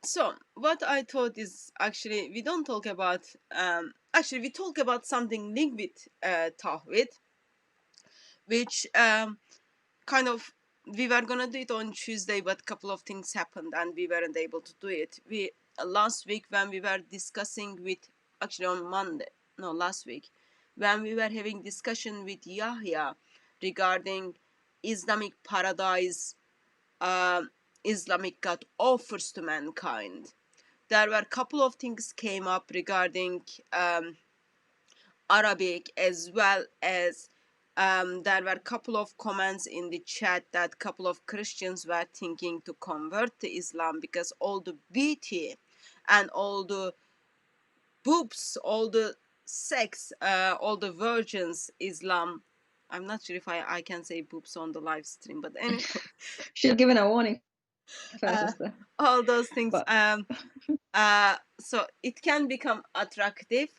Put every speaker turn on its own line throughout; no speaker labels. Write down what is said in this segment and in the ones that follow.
So what I thought is actually we don't talk about actually we talk about something linked with Tawhid, which kind of we were gonna do it on Tuesday, but a couple of things happened and we weren't able to do it. We last week when we were discussing with actually on Monday, no last week, when we were having discussion with Yahya regarding Islamic paradise, Islamic God offers to mankind. There were a couple of things came up regarding Arabic, as well as there were a couple of comments in the chat that a couple of Christians were thinking to convert to Islam because all the beauty and all the boobs, all the sex, all the virgins, Islam. I'm not sure if I can say boobs on the live stream, but anyway.
Should have given a warning first,
uh,
sister.
all those things.
But
So it can become attractive.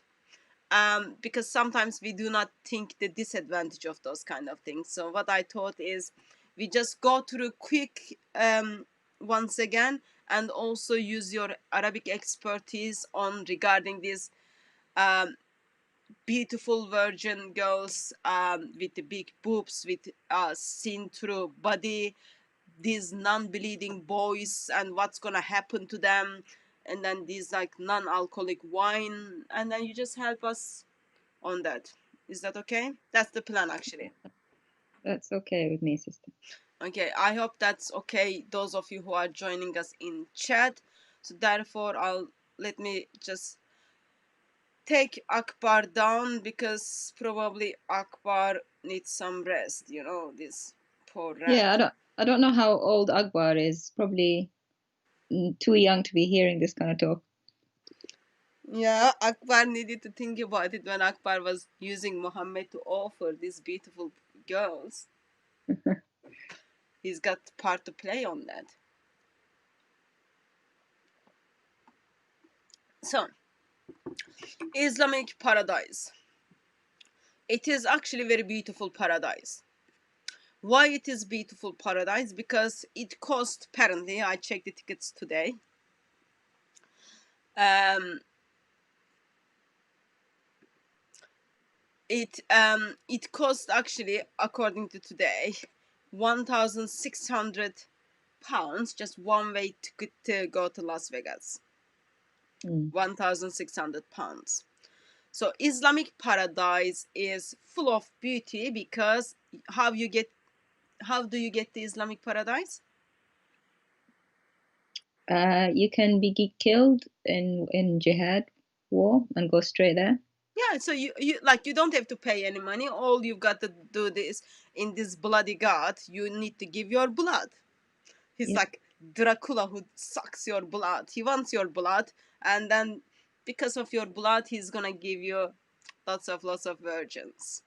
Because sometimes we do not think the disadvantage of those kind of things. So what I thought is we just go through quick once again, and also use your Arabic expertise on regarding these beautiful virgin girls with the big boobs, with seen through body, these non-bleeding boys and what's gonna happen to them, and then these like non-alcoholic wine, and then you just help us on that. Is that okay? That's the plan actually.
that's okay with me, sister.
Okay, I hope that's okay, those of you who are joining us in chat. So therefore let me just take Akbar down, because probably Akbar needs some rest, this poor rat.
Yeah, I don't know how old Akbar is. Probably too young to be hearing this kind of talk.
Yeah, Akbar needed to think about it when Akbar was using Muhammad to offer these beautiful girls. He's got part to play on that. So, Islamic paradise. It is actually very beautiful paradise. Why it is beautiful paradise? Because it cost, apparently, I checked the tickets today. It cost actually, according to today, £1,600, just one way to go to Las Vegas. £1,600. So Islamic paradise is full of beauty, because how do you get the Islamic paradise?
You can be killed in jihad war and go straight there.
Yeah, so you don't have to pay any money. All you've got to do this in this bloody god. You need to give your blood. He's like Dracula who sucks your blood. He wants your blood, and then because of your blood, he's gonna give you lots of virgins.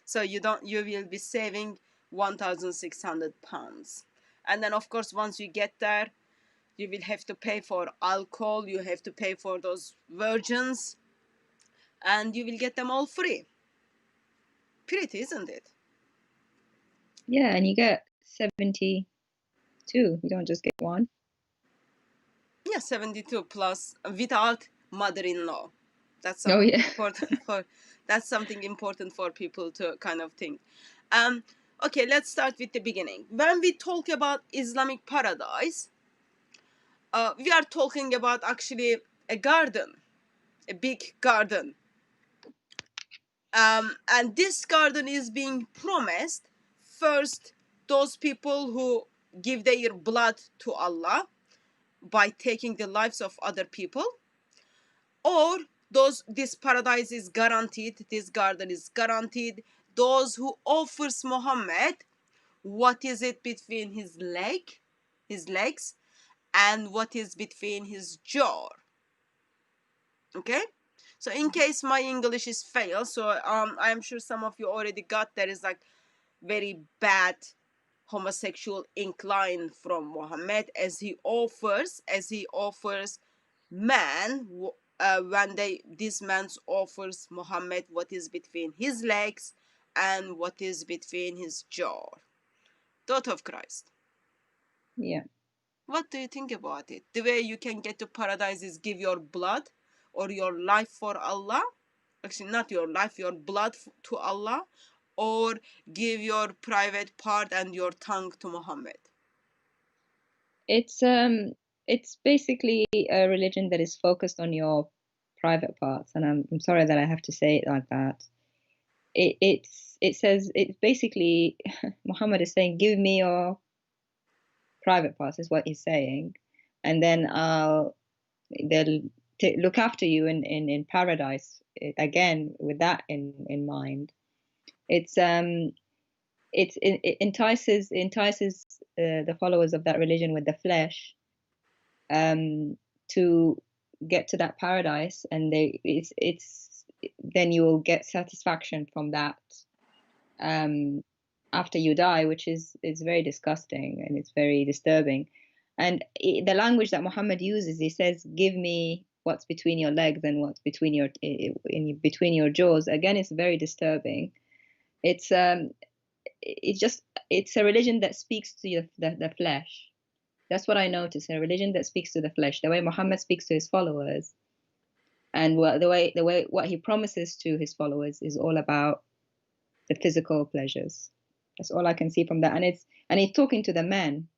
So you will be saving £1,600. And then of course once you get there, you will have to pay for alcohol, you have to pay for those virgins, and you will get them all free. Pretty, isn't it?
Yeah, and you get 72. You don't just get one.
Yeah, 72 plus without mother-in-law. That's something important for people to kind of think. Okay, let's start with the beginning. When we talk about Islamic paradise, we are talking about actually a garden, a big garden. And this garden is being promised first those people who give their blood to Allah by taking the lives of other people, or this paradise is guaranteed, this garden is guaranteed those who offers Muhammad what is it between his legs, and what is between his jaw. Okay, so in case my English is fail, so I'm sure some of you already got there is like very bad homosexual incline from Muhammad, as he offers man when this man offers Muhammad what is between his legs and what is between his jaw. Thought of Christ.
Yeah.
What do you think about it? The way you can get to paradise is give your blood or your life for Allah. Actually, not your life, your blood to Allah, or give your private part and your tongue to Muhammad.
It's basically a religion that is focused on your private parts, and I'm sorry that I have to say it like that. It says it basically Muhammad is saying, give me your private parts, is what he's saying, and then they'll look after you in paradise. Again, with that in mind, it's it entices the followers of that religion with the flesh to get to that paradise, and it's then you will get satisfaction from that after you die, which is very disgusting and it's very disturbing. And the language that Muhammad uses, he says, "Give me what's between your legs and what's between your between your jaws." Again, it's very disturbing. It's it's a religion that speaks to the flesh. That's what I notice. A religion that speaks to the flesh, the way Muhammad speaks to his followers, and the way what he promises to his followers is all about the physical pleasures. That's all I can see from that. And he's talking to the men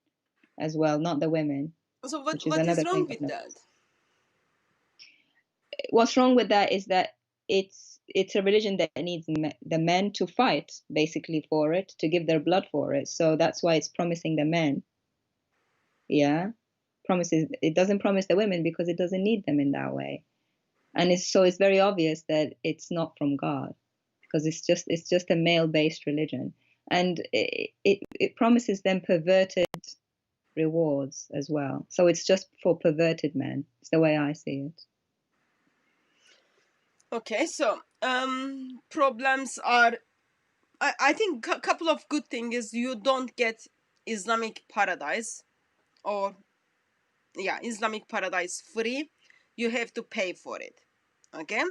as well, not the women,
So
which is
what is
another
wrong
thing
with
I've
that?
noticed. What's wrong with that is that it's a religion that needs the men to fight basically for it, to give their blood for it. So that's why it's promising the men. Yeah, promises. It doesn't promise the women because it doesn't need them in that way. And it's very obvious that it's not from God, because it's just a male-based religion, and it promises them perverted rewards as well. So it's just for perverted men. It's the way I see it.
Okay, so problems are, I think a couple of good things is you don't get Islamic paradise, or yeah, Islamic paradise free. You have to pay for it. Okay,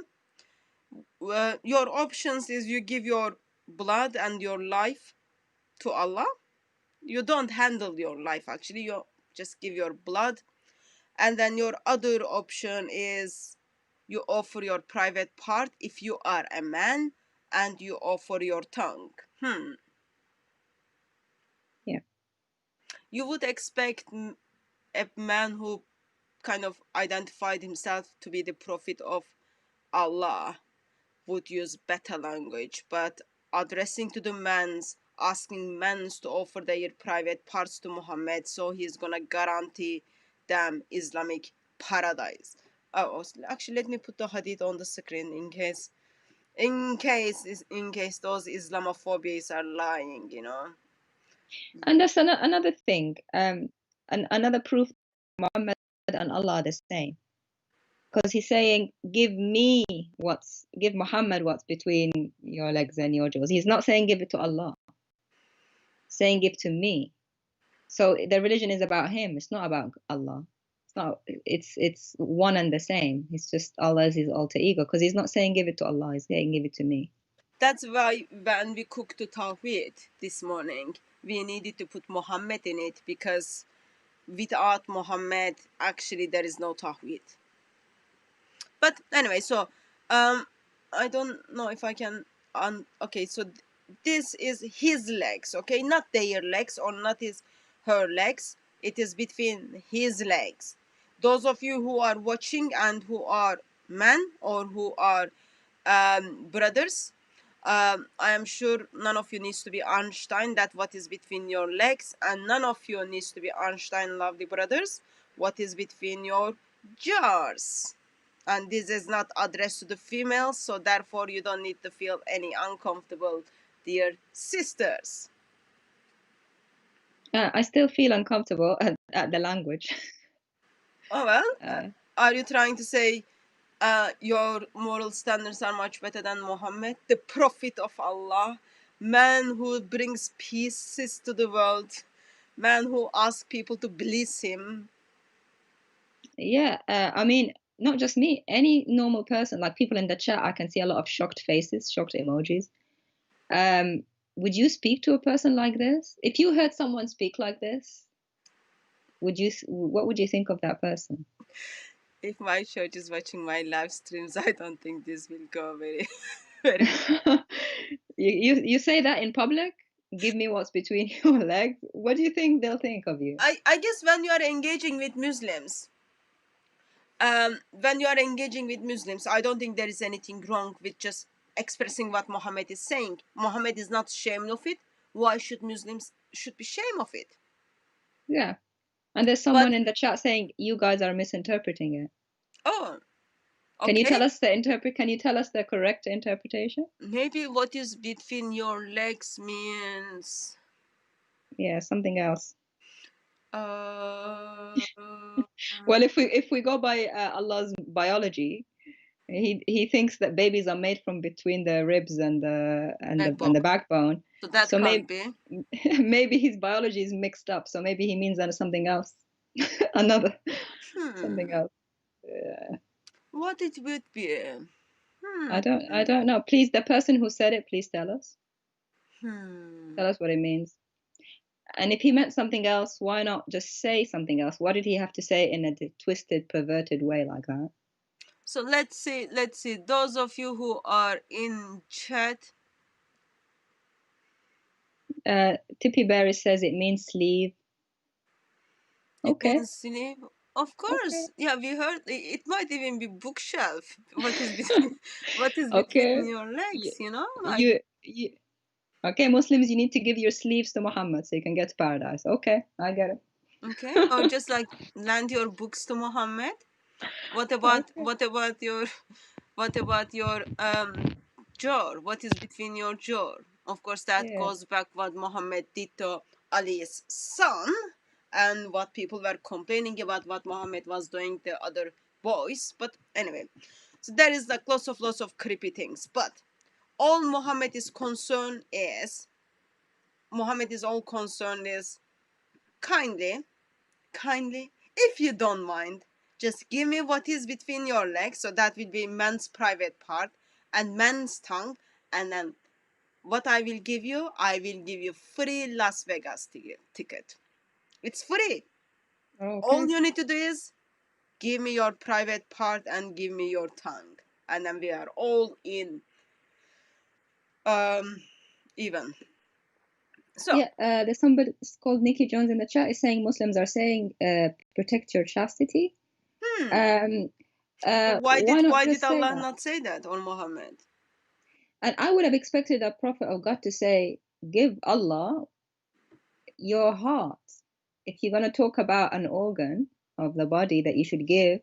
your options is you give your blood and your life to Allah. You don't handle your life, actually, you just give your blood. And then your other option is you offer your private part if you are a man, and you offer your tongue.
Yeah.
You would expect a man who kind of identified himself to be the prophet of Allah would use better language, but addressing to the men's, asking men's to offer their private parts to Muhammad, so he's gonna guarantee them Islamic paradise. Oh, actually, let me put the hadith on the screen in case those Islamophobias are lying, you know.
And that's another thing. Another proof Muhammad and Allah are the same. Because he's saying, give Muhammad what's between your legs and your jaws. He's not saying give it to Allah. He's saying give to me. So the religion is about him. It's not about Allah. It's not. It's one and the same. It's just Allah is his alter ego, because he's not saying give it to Allah. He's saying give it to me.
That's why when we cooked the tawhid this morning, we needed to put Muhammad in it, because without Muhammad, actually, there is no tawhid. But anyway, so I don't know if I can okay, so this is his legs, okay, not their legs, or not her legs. It is between his legs. Those of you who are watching and who are men, or who are brothers, I am sure none of you needs to be Einstein that what is between your legs, and none of you needs to be Einstein, lovely brothers, what is between your jars. And this is not addressed to the females, so therefore you don't need to feel any uncomfortable, dear sisters.
I still feel uncomfortable at the language.
Oh well, are you trying to say your moral standards are much better than Muhammad, the prophet of Allah, man who brings peace to the world, man who asks people to bless him?
Yeah, I mean, not just me, any normal person, like people in the chat, I can see a lot of shocked faces, shocked emojis. Would you speak to a person like this? If you heard someone speak like this, what would you think of that person?
If my church is watching my live streams, I don't think this will go very, very.
You say that in public? Give me what's between your legs. What do you think they'll think of you?
I guess when you are engaging with Muslims, I don't think there is anything wrong with just expressing what Muhammad is saying. Muhammad is not ashamed of it. Why should Muslims should be ashamed of it?
Yeah. And there's someone
But
in the chat saying you guys are misinterpreting it.
oh,
Can you
okay.
tell us Can you tell us the correct interpretation?
Maybe what is between your legs means.
Yeah, something else.
Uh,
Well, if we go by Allah's biology, he thinks that babies are made from between the ribs and the backbone.
So that
So
can't
maybe
be.
maybe his biology is mixed up. So maybe he means that something else, another something else. Yeah.
What it would be?
I don't know. Please, the person who said it, please tell us.
Hmm.
Tell us what it means. And if he meant something else, why not just say something else? Why did he have to say it in a twisted, perverted way like that?
So let's see. Those of you who are in chat.
Tippy Berry says it means sleeve. Okay.
It means sleeve. Of course.
Okay.
Yeah, we heard it might even be bookshelf. What is between
Okay.
between your legs, you know? Like
You okay, Muslims, you need to give your sleeves to Muhammad so you can get to paradise. Okay, I get it.
okay. Or just like lend your books to Muhammad. What about your jaw? What is between your jaw? Of course, that
Yeah.
goes back what Muhammad did to Ali's son, and what people were complaining about what Muhammad was doing to other boys. But anyway, so there is like lots of creepy things. But all Muhammad is concerned is kindly, if you don't mind, just give me what is between your legs, so that will be man's private part and man's tongue, and then what I will give you free Las Vegas ticket. It's free.
Okay.
All you need to do is give me your private part and give me your tongue, and then we are all in even. So
yeah, there's somebody called Nikki Jones in the chat is saying Muslims are saying protect your chastity.
why did Allah not say that, or Muhammad?
And I would have expected a prophet of God to say, give Allah your heart. If you're going to talk about an organ of the body that you should give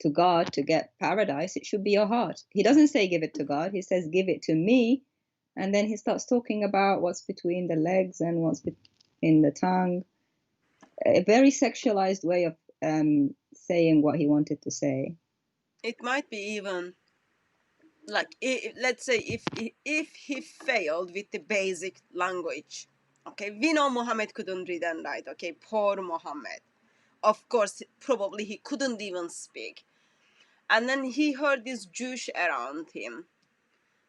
to God to get paradise, it should be your heart. He doesn't say give it to God. He says give it to me. And then he starts talking about what's between the legs and what's in the tongue. A very sexualized way of saying what he wanted to say.
It might be even like, let's say if he failed with the basic language. Okay, we know Muhammad couldn't read and write. Okay, poor Muhammad. Of course, probably he couldn't even speak. And then he heard these Jews around him,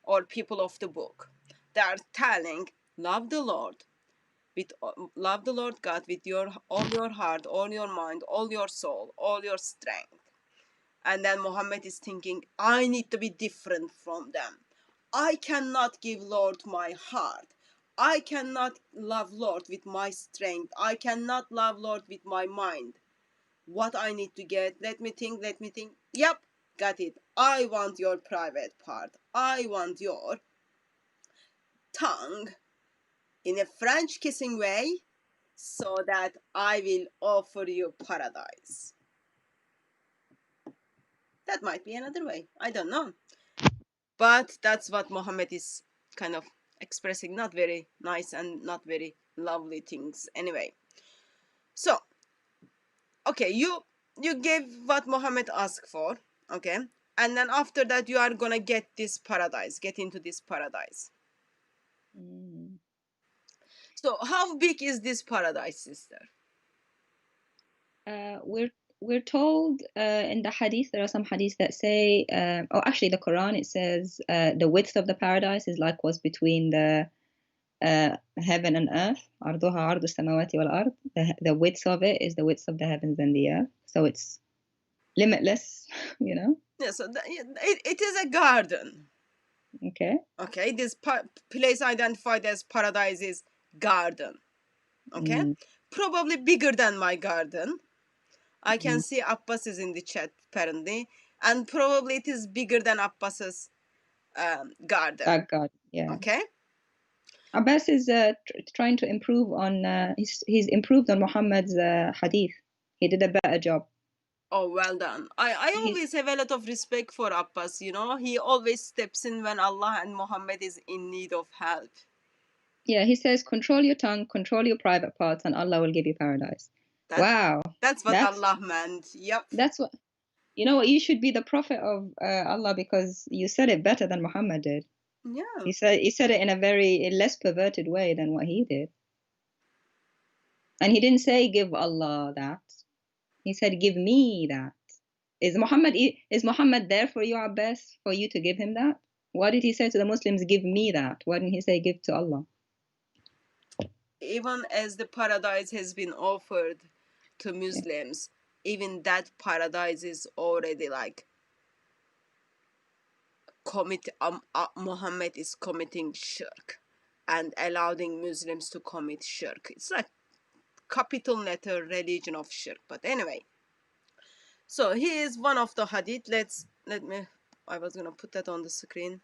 or people of the book. They are telling, love the Lord God with all your heart, all your mind, all your soul, all your strength. And then Muhammad is thinking, I need to be different from them. I cannot give Lord my heart. I cannot love Lord with my strength. I cannot love Lord with my mind. What I need to get, let me think. Yep, got it. I want your private part. I want your tongue in a French kissing way, so that I will offer you paradise. That might be another way. I don't know. But that's what Muhammad is kind of expressing. Not very nice and not very lovely things anyway. So, okay, you gave what Muhammad asked for, okay? And then after that you are gonna get into this paradise. So how big is this paradise, sister?
We're told in the hadith, there are some hadiths that say, actually the Quran, it says the width of the paradise is like what's between the heaven and earth. عرضها عرض السماوات والأرض. The width of it is the width of the heavens and the earth. So it's limitless, you know.
Yeah, so it is a garden.
Okay.
Okay, this place identified as paradise is garden. Okay, probably bigger than my garden. I can see Abbas is in the chat apparently, and probably it is bigger than Abbas's garden.
That God, yeah.
Okay.
Abbas is trying to improve on. He's improved on Muhammad's hadith. He did a better job.
Oh, well done. I always have a lot of respect for Abbas, you know. He always steps in when Allah and Muhammad is in need of help.
Yeah, he says, control your tongue, control your private parts, and Allah will give you paradise. Wow.
That's what Allah meant. Yep.
That's what, you know what, you should be the prophet of Allah because you said it better than Muhammad did.
Yeah.
He said it in a very less perverted way than what he did. And he didn't say, give Allah that. He said, give me that. Is Muhammad there for you, Abbas, for you to give him that? Why did he say to the Muslims, give me that? Why didn't he say, give to Allah?
Even as the paradise has been offered to Muslims, even that paradise is already like Muhammad is committing shirk and allowing Muslims to commit shirk. It's like capital letter religion of shirk. But anyway, so here is one of the hadith. I was gonna put that on the screen.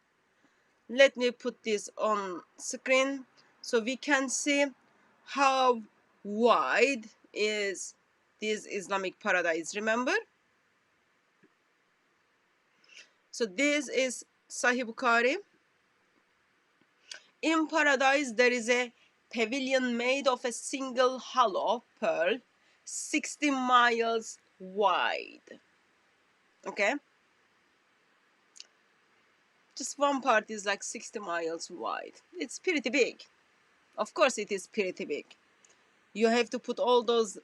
Let me put this on screen so we can see how wide is this Islamic paradise. Remember? So this is Sahih Bukhari. In paradise there is a pavilion made of a single hollow pearl, 60 miles wide. Okay? Just one part is like 60 miles wide. It's pretty big. Of course it is pretty big. You have to put all those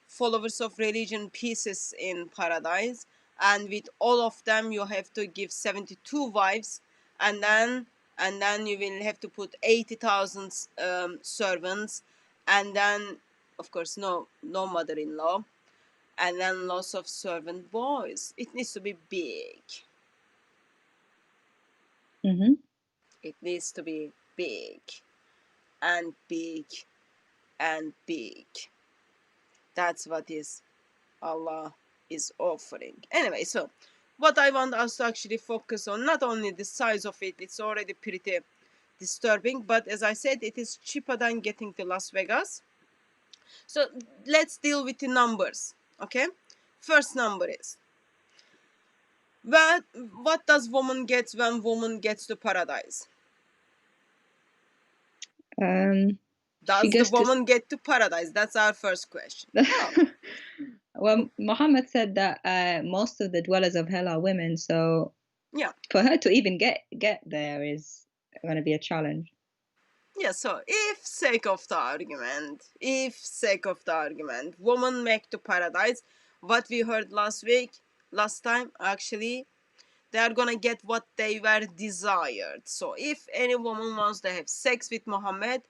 followers of religion pieces in paradise, and with all of them you have to give 72 wives, and then you will have to put 80,000 servants, and then of course no mother-in-law, and then lots of servant boys. It needs to be big. It needs to be big and big and big. That's what is Allah is offering. Anyway, so what I want us to actually focus on, not only the size of it, it's already pretty disturbing, but as I said, it is cheaper than getting to Las Vegas. So let's deal with the numbers. Okay, first number is, what does woman get when woman gets to paradise? Does the woman get to paradise? That's our first question.
Well, Muhammad said that most of the dwellers of hell are women, so
yeah,
for her to even get there is going to be a challenge.
Yeah, so if sake of the argument, woman make to paradise, what we heard last time actually, they are gonna get what they were desired. So if any woman wants to have sex with Muhammad,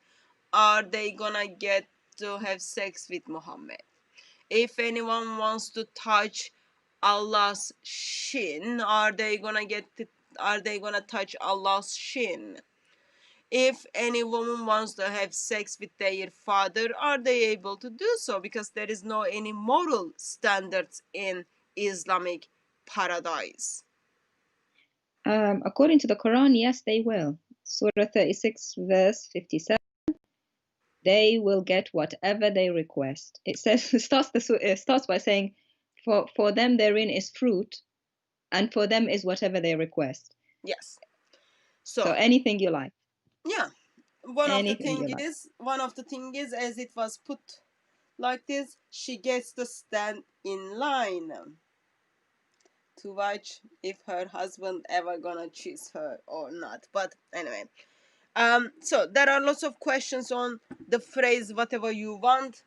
are they gonna get to have sex with Muhammad? If anyone wants to touch Allah's shin, are they gonna touch Allah's shin? If any woman wants to have sex with their father, are they able to do so? Because there is no any moral standards in Islamic paradise.
According to the Quran, yes, they will. Surah 36, verse 57. They will get whatever they request. It says it starts by saying, for them therein is fruit, and for them is whatever they request.
Yes.
So anything you like.
Yeah. One of the thing is, as it was put like this, she gets to stand in line to watch if her husband ever gonna choose her or not. But anyway, so there are lots of questions on the phrase whatever you want.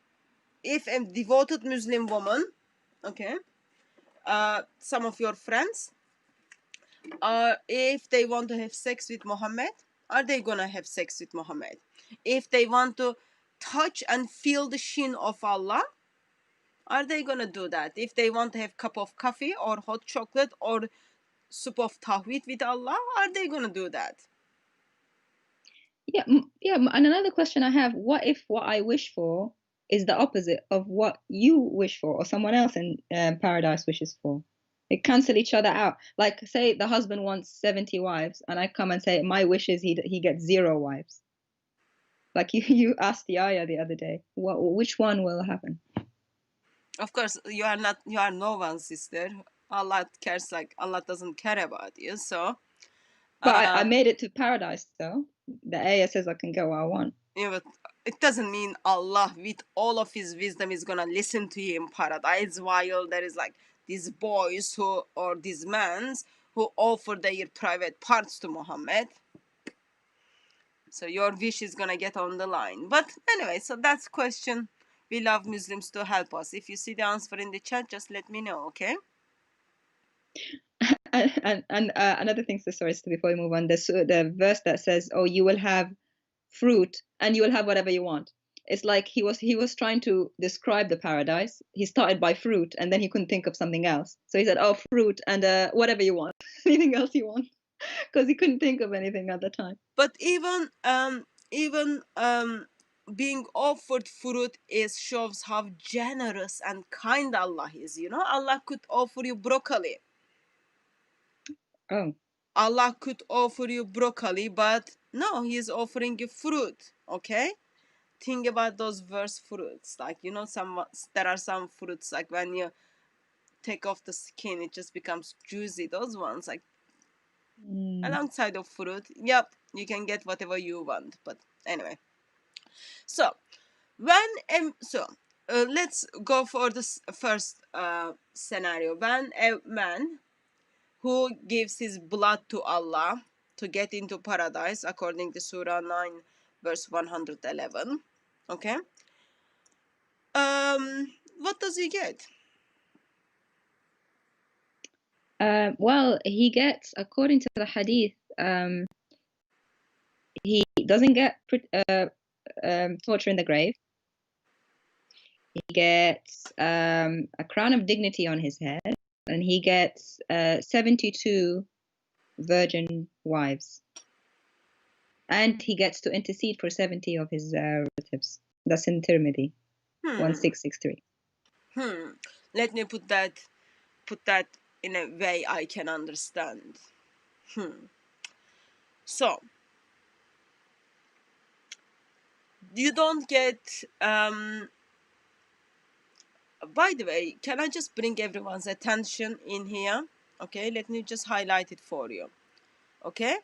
If a devoted Muslim woman, okay, some of your friends, if they want to have sex with Muhammad, are they gonna have sex with Muhammad? If they want to touch and feel the shin of Allah, are they gonna do that? If they want to have cup of coffee or hot chocolate or soup of tawhid with Allah, are they gonna do that?
Yeah, yeah. And another question I have: what if what I wish for is the opposite of what you wish for, or someone else in paradise wishes for? They cancel each other out. Like, say the husband wants 70 wives, and I come and say my wish is he gets 0 wives. Like you asked the ayah the other day, which one will happen?
Of course, you are no one, sister. Allah cares, like Allah doesn't care about you. So,
But I made it to paradise, though. The ayah says I can go where I want.
yeah, but it doesn't mean Allah, with all of His wisdom, is gonna listen to you in paradise. While there is like these boys who, or these men who offer their private parts to Muhammad. So your wish is gonna get on the line. But anyway, so that's question. We love Muslims to help us. If you see the answer in the chat, just let me know, okay?
And another thing, so sorry, so before we move on, the verse that says, "Oh, you will have fruit and you will have whatever you want." It's like he was trying to describe the paradise. He started by fruit, and then he couldn't think of something else, so he said, "Oh, fruit and whatever you want, anything else you want," because he couldn't think of anything at the time.
But even being offered fruit is shows how generous and kind Allah is. You know, Allah could offer you broccoli.
Oh.
Allah could offer you broccoli, but no, He is offering you fruit. Okay, think about those verse fruits. Like, you know, there are some fruits, like when you take off the skin, it just becomes juicy. Those ones, like alongside of fruit, yep, you can get whatever you want. But anyway, so when let's go for this first scenario. When a man who gives his blood to Allah to get into paradise, according to Surah 9, verse 111, okay, what does he get?
Well, he gets, according to the hadith, he doesn't get torture in the grave. He gets a crown of dignity on his head, and he gets 72 virgin wives. And he gets to intercede for 70 of his relatives. That's in Tirmidhi, 1663.
Let me put that in a way I can understand. So you don't get by the way, can I just bring everyone's attention in here? Okay, let me just highlight it for you. Okay,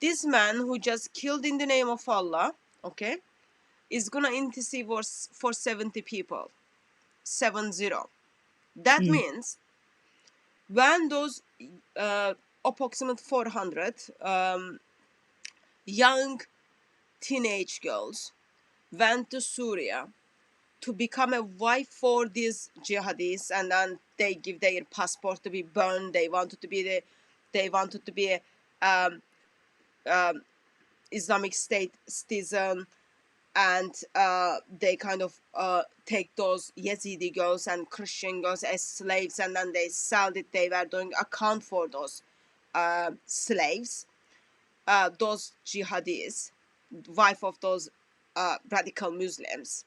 this man who just killed in the name of Allah, okay, is gonna intercede for 70 people. 70. That means when those approximate 400 young teenage girls went to Syria to become a wife for these jihadists, and then they give their passport to be burned. They wanted to be a Islamic State citizen, and they kind of take those Yazidi girls and Christian girls as slaves, and then they sell it. They were doing account for those slaves, those jihadis, wife of those radical Muslims.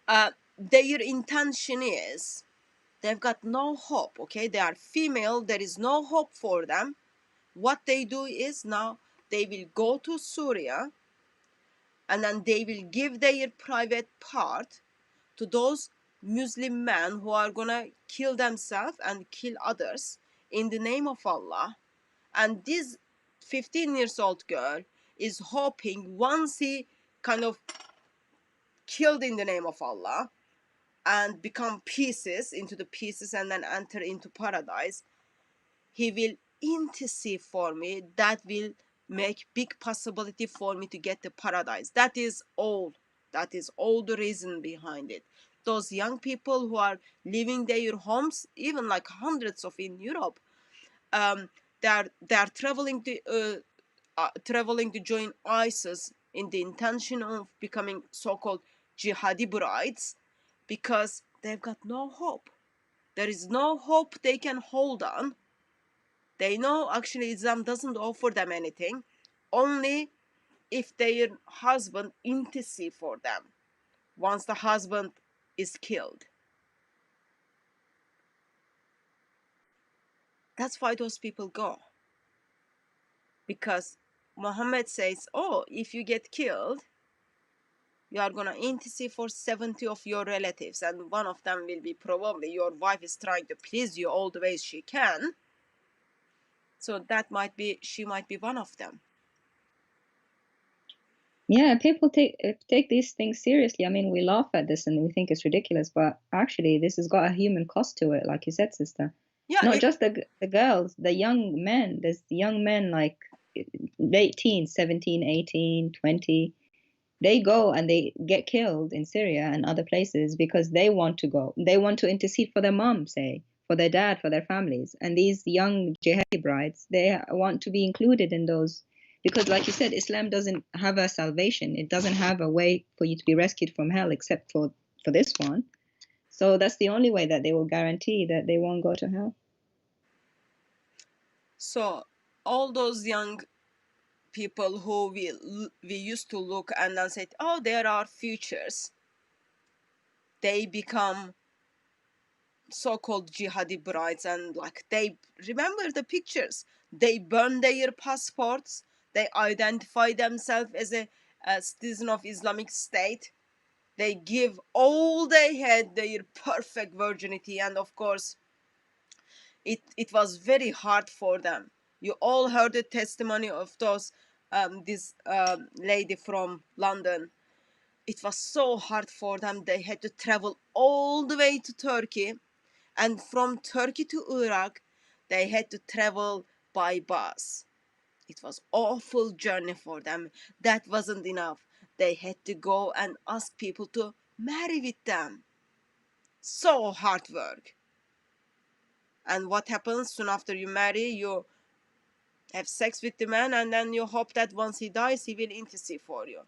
Their intention is they've got no hope. Okay, they are female. There is no hope for them. What they do is now they will go to Syria, and then they will give their private part to those Muslim men who are gonna kill themselves and kill others in the name of Allah. And this 15 years old girl is hoping, once he kind of killed in the name of Allah and become pieces into the pieces and then enter into paradise, he will intercede for me. That will make big possibility for me to get the paradise. That is all the reason behind it. Those young people who are leaving their homes, even like hundreds of in Europe, they are traveling to traveling to join ISIS in the intention of becoming so-called jihadi brides, because they've got no hope. There is no hope they can hold on. They know actually Islam doesn't offer them anything, only if their husband intercede for them once the husband is killed. That's why those people go. Because Muhammad says, oh, if you get killed, you are going to intercede for 70 of your relatives, and one of them will be probably your wife is trying to please you all the ways she can. So that might be, she might be one of them.
Yeah, people take these things seriously. I mean, we laugh at this and we think it's ridiculous, but actually, this has got a human cost to it, like you said, sister.
Yeah,
not just the girls, the young men. There's young men like late teens, 17, 18, 20. They go and they get killed in Syria and other places because they want to go. They want to intercede for their mom, say, for their dad, for their families. And these young jihadi brides, they want to be included in those. Because like you said, Islam doesn't have a salvation. It doesn't have a way for you to be rescued from hell except for this one. So that's the only way that they will guarantee that they won't go to hell.
So all those young people who we used to look and then said, oh, there are futures, they become so-called jihadi brides, and like, they remember the pictures, they burn their passports, they identify themselves as a citizen of Islamic State, they give all they had, their perfect virginity, and of course it was very hard for them. You all heard the testimony of those this lady from London. It was so hard for them. They had to travel all the way to Turkey, and from Turkey to Iraq they had to travel by bus. It was awful journey for them. That wasn't enough. They had to go and ask people to marry with them. So hard work. And what happens soon after you marry? You have sex with the man, and then you hope that once he dies, he will intercede for you.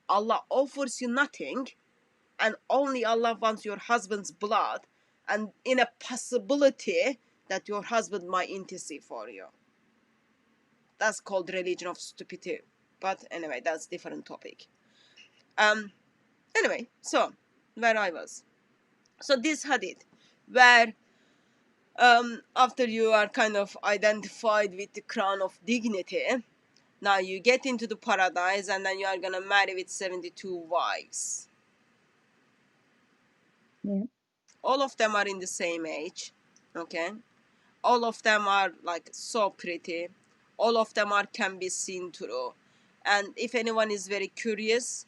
Allah offers you nothing, and only Allah wants your husband's blood, and in a possibility that your husband might intercede for you. That's called religion of stupidity. But anyway, that's different topic. Anyway, so where I was. So this hadith, where after you are kind of identified with the crown of dignity, now you get into the paradise, and then you are gonna marry with 72 wives.
Yeah.
All of them are in the same age, okay? All of them are like so pretty. All of them are can be seen through. And if anyone is very curious,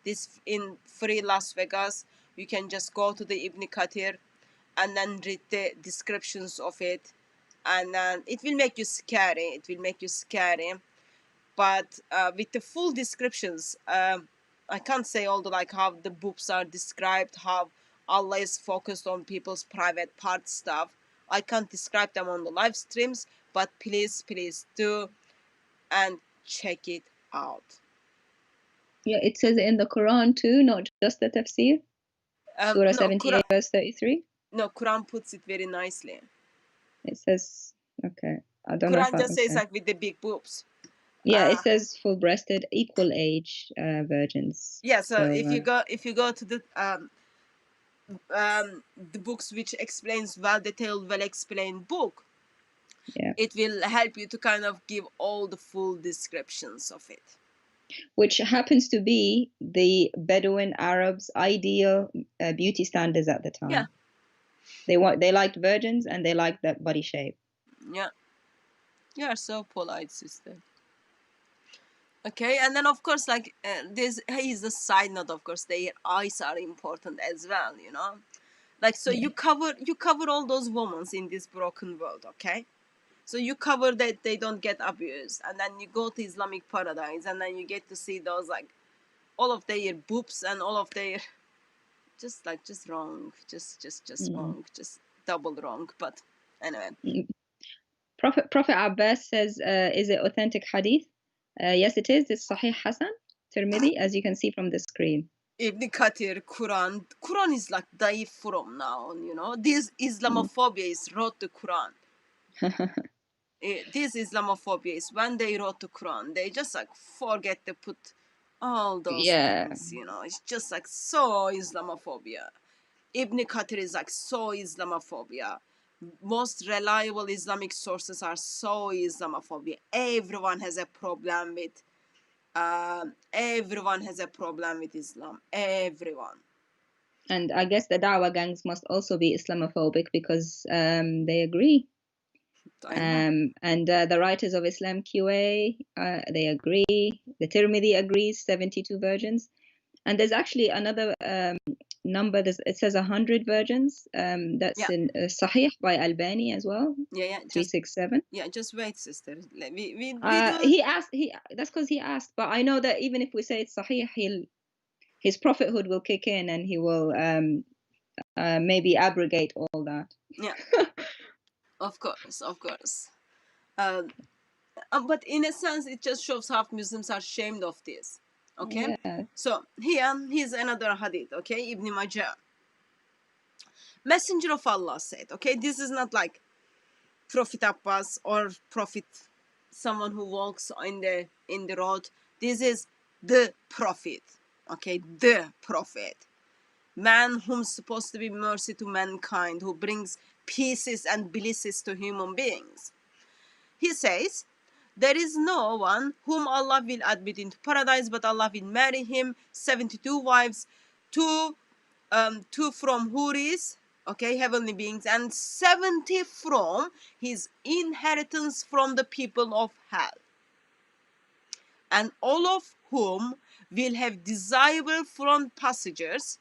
this in free Las Vegas, you can just go to the Ibn Kathir and then read the descriptions of it, and then it will make you scary. It will make you scary. But with the full descriptions, I can't say all the like how the boobs are described, how Allah is focused on people's private part stuff. I can't describe them on the live streams, but please do and check it out.
Yeah, it says it in the Quran too, not just the tafsir. Surah 78, verse 33.
No, Quran puts it very nicely.
It says, okay, I don't
Quran
know.
Just says like with the big boobs.
Yeah, it says full-breasted, equal age virgins.
Yeah, so if you go to the books which explains well detailed, well explained book,
yeah,
it will help you to kind of give all the full descriptions of it.
Which happens to be the Bedouin Arabs' ideal beauty standards at the time.
Yeah.
They liked virgins and they liked that body shape.
Yeah. You are so polite, sister. Okay, and then of course, like this is a side note. Of course, their eyes are important as well. You know, like so you cover all those women in this broken world. Okay, so you cover that they don't get abused, and then you go to Islamic paradise, and then you get to see those like all of their boobs and all of their just wrong, just wrong, just double wrong. But anyway.
Prophet Abbas says, is it authentic hadith? Yes, it is. It's Sahih Hasan Tirmidhi, as you can see from the screen.
Ibn Kathir, Quran is like daif from now on, you know. This Islamophobia is wrote the Quran. This Islamophobia is when they wrote the Quran, they just like forget to put all those things, you know. It's just like so Islamophobia. Ibn Kathir is like so Islamophobia. Most reliable Islamic sources are so Islamophobia. Everyone has a problem with Islam. Everyone.
And I guess the Dawah gangs must also be Islamophobic because they agree. And the writers of Islam QA, they agree. The Tirmidhi agrees, 72 versions. And there's actually another number. It says 100 versions. That's in Sahih by Albani as well.
Yeah.
367.
Yeah, just wait, sister. We
He asked. That's because he asked. But I know that even if we say it's Sahih, his prophethood will kick in and he will maybe abrogate all that.
Yeah. Of course. But in a sense, it just shows how Muslims are ashamed of this. Okay?
Yeah.
So here's another hadith, okay? Ibn Majah. Messenger of Allah said, okay? This is not like Prophet Abbas or Prophet, someone who walks in the road. This is the Prophet, okay? The Prophet. Man who's supposed to be mercy to mankind, who brings peace and blisses to human beings. He says, there is no one whom Allah will admit into paradise, but Allah will marry him 72 wives, two from Huris, okay, heavenly beings, and 70 from his inheritance from the people of hell. And all of whom will have desirable front passages,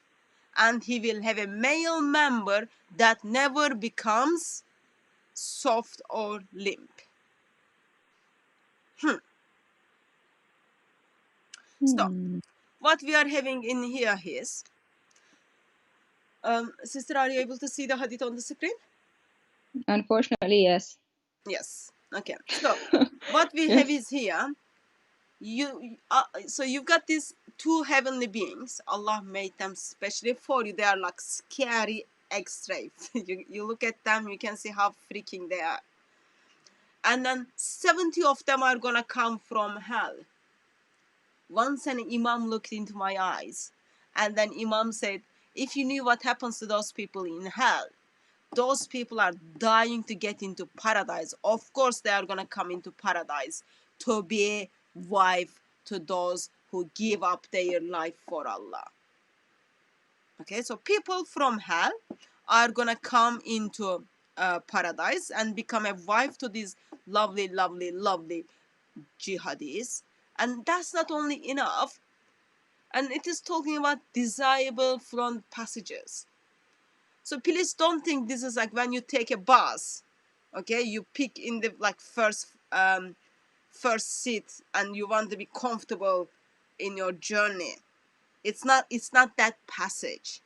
and he will have a male member that never becomes soft or limp. So, what we are having in here is, sister, are you able to see the hadith on the screen?
Unfortunately, yes.
Yes. Okay. So, what we have is here, so you've got these two heavenly beings. Allah made them specially for you. They are like scary X-rays. you look at them, you can see how freaking they are. And then 70 of them are gonna come from hell. Once an imam looked into my eyes, and then imam said, if you knew what happens to those people in hell, those people are dying to get into paradise. Of course they are going to come into paradise to be a wife to those who give up their life for Allah. Okay, so people from hell are going to come into paradise and become a wife to these lovely jihadis. And that's not only enough. And it is talking about desirable front passages. So please don't think this is like when you take a bus, okay? You pick in the like first seat and you want to be comfortable in your journey. It's not that passage,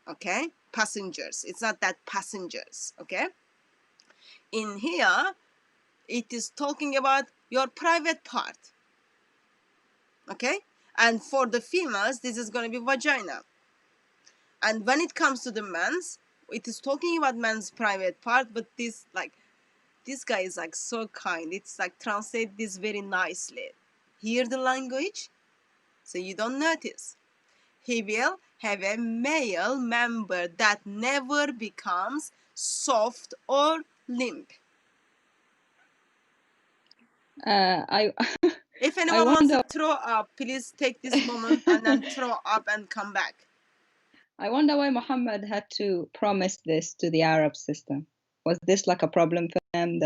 okay? Passengers. It's not that passengers, okay? In here, it is talking about your private part, okay? And for the females, this is going to be vagina. And when it comes to the men's, it is talking about men's private part, but this guy is like so kind. It's like translate this very nicely. Hear the language, so you don't notice. He will have a male member that never becomes soft or limp. If anyone wants to throw up, please take this moment and then throw up and come back.
I wonder why Muhammad had to promise this to the Arab system. Was this like a problem for them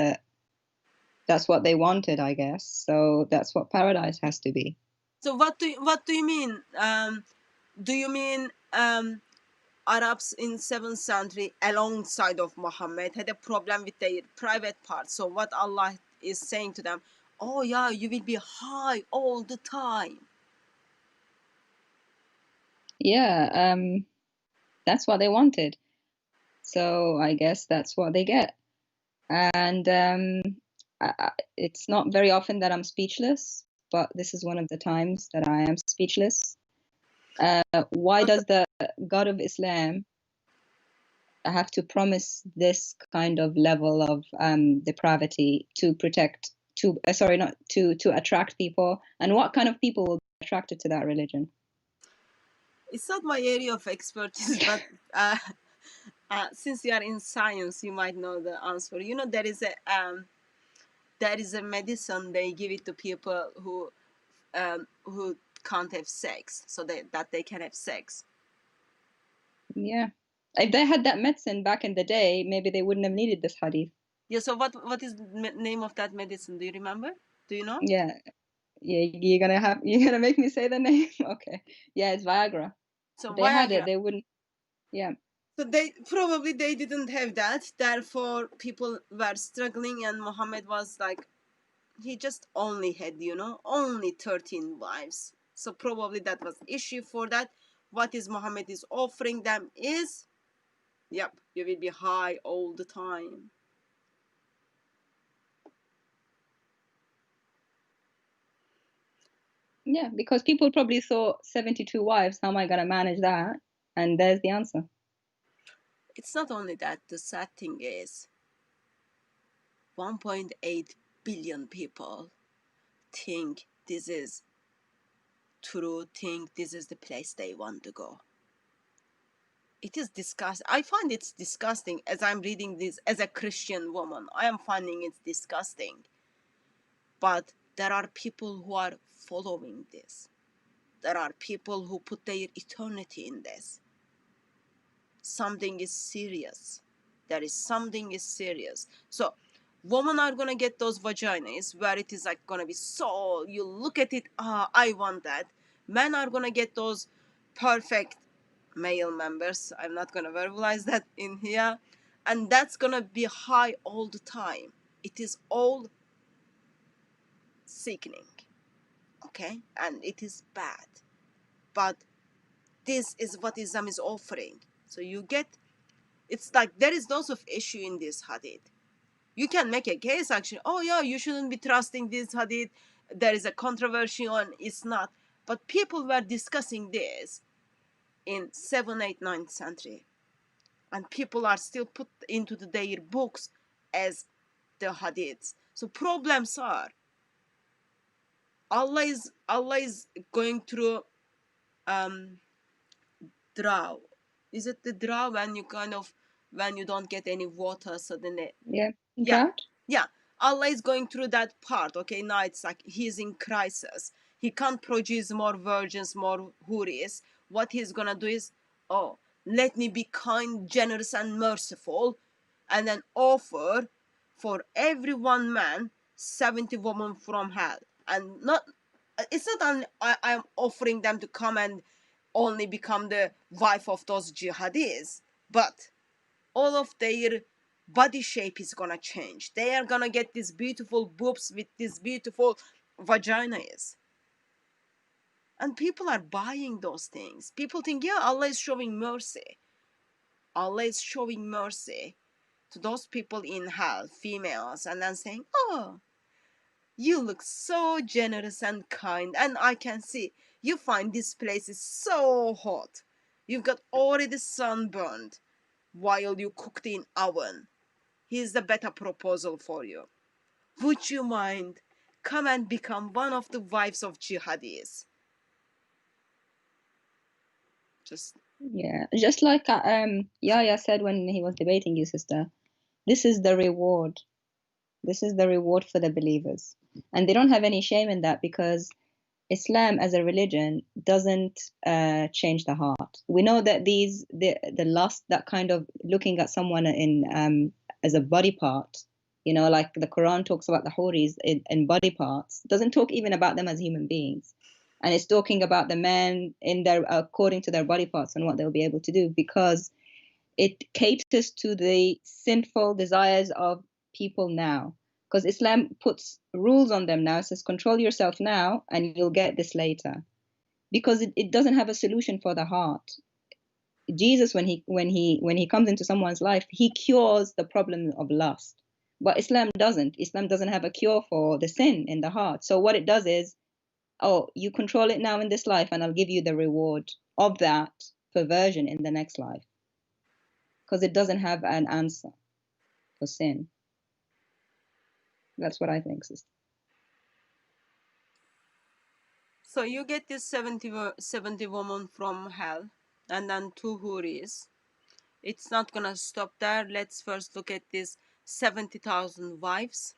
that's what they wanted, I guess? So that's what paradise has to be.
So what do you mean? Do you mean Arabs in 7th century alongside of Muhammad had a problem with their private parts? So what Allah is saying to them, oh yeah, you will be high all the time.
Yeah, that's what they wanted. So I guess that's what they get. And it's not very often that I'm speechless but this is one of the times that I am speechless. Why does the God of Islam have to promise this kind of level of depravity to protect, to sorry, not to attract people? And what kind of people will be attracted to that religion?
It's not my area of expertise, but since you are in science, you might know the answer. You know, there is a medicine they give it to people who can't have sex, so that they can have sex.
Yeah, if they had that medicine back in the day, maybe they wouldn't have needed this hadith.
Yeah. So what is the name of that medicine? Do you remember? Do you know?
Yeah, you're gonna make me say the name. Okay, yeah, it's Viagra.
So
If they had
Viagra.
it, they wouldn't. Yeah.
So they didn't have that. Therefore, people were struggling, and Muhammad was like, he just only had, only 13 wives. So probably that was issue for that. What is Muhammad is offering them is, yep, you will be high all the time.
Yeah, because people probably thought 72 wives, how am I going to manage that? And there's the answer.
It's not only that. The sad thing is 1.8 billion people think this is true, think this is the place they want to go. It is disgusting. I find it's disgusting as I'm reading this as a Christian woman. I am finding it disgusting. But there are people who are following this. There are people who put their eternity in this. Something is serious. There is something is serious. So women are gonna get those vaginas where it is like gonna be so, you look at it, I want that. Men are gonna get those perfect male members. I'm not gonna verbalize that in here. And that's gonna be high all the time. It is all sickening. Okay? And it is bad. But this is what Islam is offering. So you get, it's like there is lots of issue in this hadith. You can make a case actually, oh yeah, you shouldn't be trusting this hadith. There is a controversy on it's not. But people were discussing this in 7th, 8th, 9th century. And people are still put into their books as the hadiths. So problems are, Allah is going through drought. Is it the drought when you don't get any water suddenly?
Yeah.
Yeah.
Drought?
Yeah. Allah is going through that part. Okay, now it's like he's in crisis. He can't produce more virgins, more huris. What he's gonna do is, oh, let me be kind, generous, and merciful, and then offer for every one man 70 women from hell. And not, it's not only I'm offering them to come and only become the wife of those jihadis, but all of their body shape is gonna change. They are gonna get these beautiful boobs with these beautiful vaginas. And people are buying those things. People think, yeah, Allah is showing mercy. Allah is showing mercy to those people in hell, females, and then saying, oh, you look so generous and kind, and I can see you find this place is so hot. You've got already sunburned while you cooked in oven. Here's the better proposal for you. Would you mind come and become one of the wives of jihadis?
Just like Yahya said when he was debating you, sister, this is the reward. This is the reward for the believers. And they don't have any shame in that, because Islam as a religion doesn't change the heart. We know that the lust, that kind of looking at someone in as a body part, like the Quran talks about the huris in body parts, doesn't talk even about them as human beings. And it's talking about the men in their according to their body parts and what they'll be able to do, because it caters to the sinful desires of people now. Because Islam puts rules on them now. It says, control yourself now and you'll get this later. Because it doesn't have a solution for the heart. Jesus, when he comes into someone's life, he cures the problem of lust. But Islam doesn't. Islam doesn't have a cure for the sin in the heart. So what it does is oh, you control it now in this life, and I'll give you the reward of that perversion in the next life. Because it doesn't have an answer for sin. That's what I think, sister.
So you get this 70 women from hell, and then 2 huris. It's not gonna stop there. Let's first look at this 70,000 wives.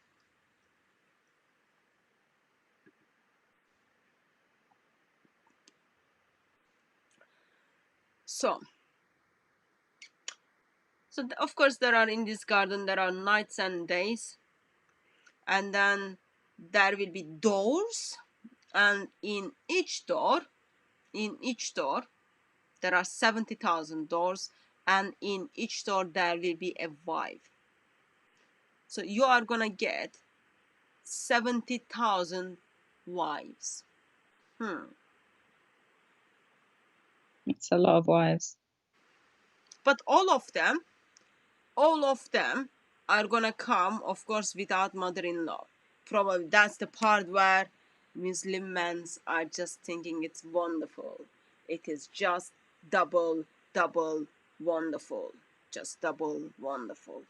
So of course there are in this garden, there are nights and days, and then there will be doors, and in each door there are 70,000 doors, and in each door there will be a wife. So you are gonna get 70,000 wives.
It's a lot of wives.
But all of them are gonna come, of course, without mother-in-law. Probably that's the part where Muslim men are just thinking it's wonderful. It is just double wonderful. Just double wonderful.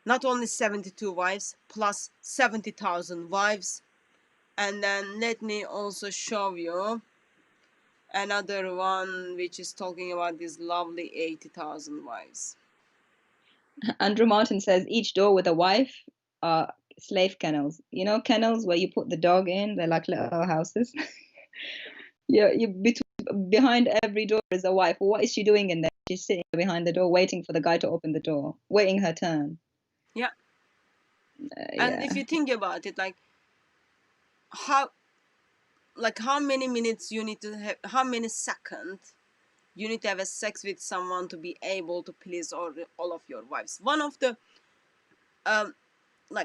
Not only 72 wives, plus 70,000 wives. And then let me also show you another one which is talking about these lovely 80,000 wives.
Andrew Martin says each door with a wife are slave kennels. You know, kennels where you put the dog in, they're like little houses. Behind every door is a wife. What is she doing in there? She's sitting behind the door waiting for the guy to open the door, waiting her turn.
Yeah. And
yeah.
if you think about it, like how many minutes you need to have, how many seconds you need to have a sex with someone to be able to please all of your wives. One of the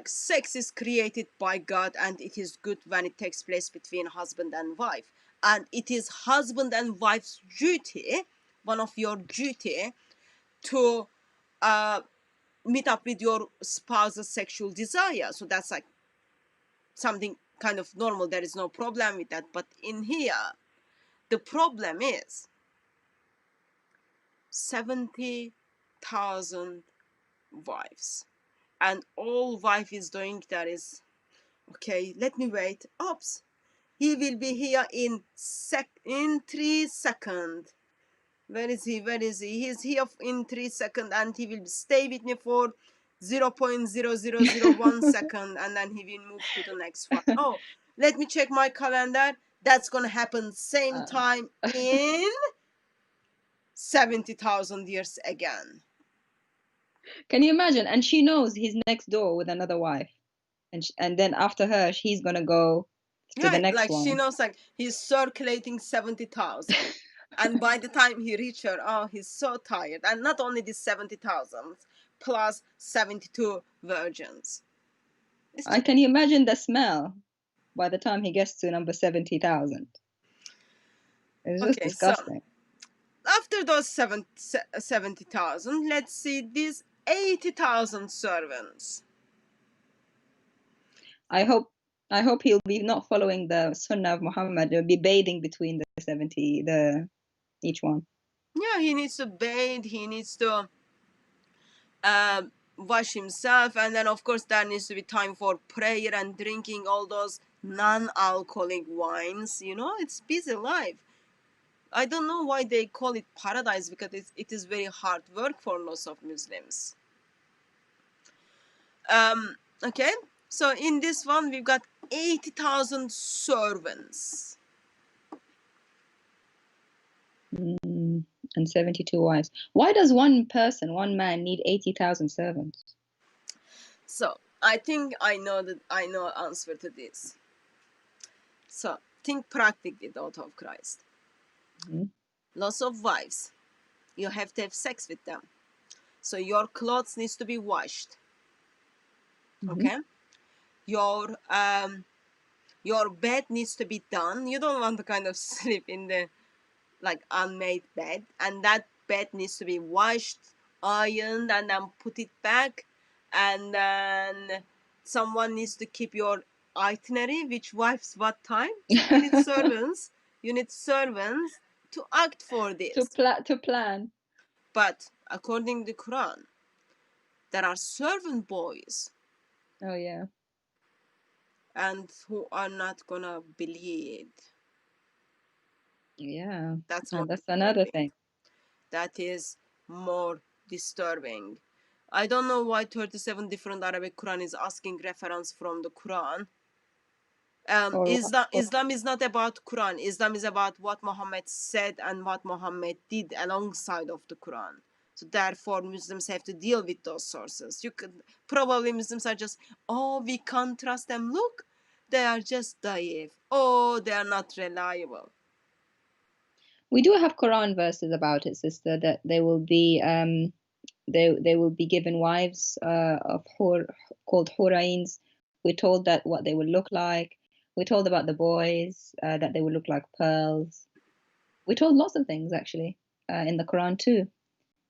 sex is created by God, and it is good when it takes place between husband and wife, and it is husband and wife's duty, one of your duty, to meet up with your spouse's sexual desire. So that's like something kind of normal. There is no problem with that. But in here, the problem is 70,000 wives, and all wife is doing that is, okay, let me wait. Oops, he will be here in 3 seconds. Where is he? He's here in 3 seconds, and he will stay with me for 0.0001 second, and then he will move to the next one. Oh, let me check my calendar. That's gonna happen same time in 70,000 years again.
Can you imagine? And she knows he's next door with another wife, and then after her, he's gonna go to the next one.
She knows, like, he's circulating 70,000. And by the time he reaches her, oh, he's so tired. And not only this 70,000, plus 72 virgins.
Can you imagine the smell by the time he gets to number 70,000? It's just disgusting.
So after those 70,000, let's see these 80,000 servants.
I hope he'll be not following the Sunnah of Muhammad. He'll be bathing between each one.
Yeah, he needs to bathe. He needs to wash himself, and then of course there needs to be time for prayer and drinking all those non-alcoholic wines. You know, it's busy life. I don't know why they call it paradise, because it is very hard work for lots of Muslims. Okay, so in this one we've got 80,000 servants.
And 72 wives. Why does one man need 80,000 servants?
So I think I know answer to this. So think practically, daughter of Christ. Lots of wives. You have to have sex with them. So your clothes needs to be washed. Okay? Your bed needs to be done. You don't want to kind of sleep in the unmade bed, and that bed needs to be washed, ironed, and then put it back, and then someone needs to keep your itinerary, which wives what time. So you need servants. You need servants to act for this.
To plan.
But according to the Quran, there are servant boys.
Oh yeah.
And who are not gonna bleed.
Yeah.
That's
And
more
that's another thing.
That is more disturbing. I don't know why 37 different Arabic Quran is asking reference from the Quran. Islam is not about Quran. Islam is about what Muhammad said and what Muhammad did alongside of the Quran. So therefore, Muslims have to deal with those sources. You could probably Muslims are just, oh, we can't trust them. Look, they are just daif. Oh, they are not reliable.
We do have Quran verses about it, sister, that they will be they will be given wives of called hurains. We're told that what they will look like. We're told about the boys that they will look like pearls. We're told lots of things actually in the Quran too.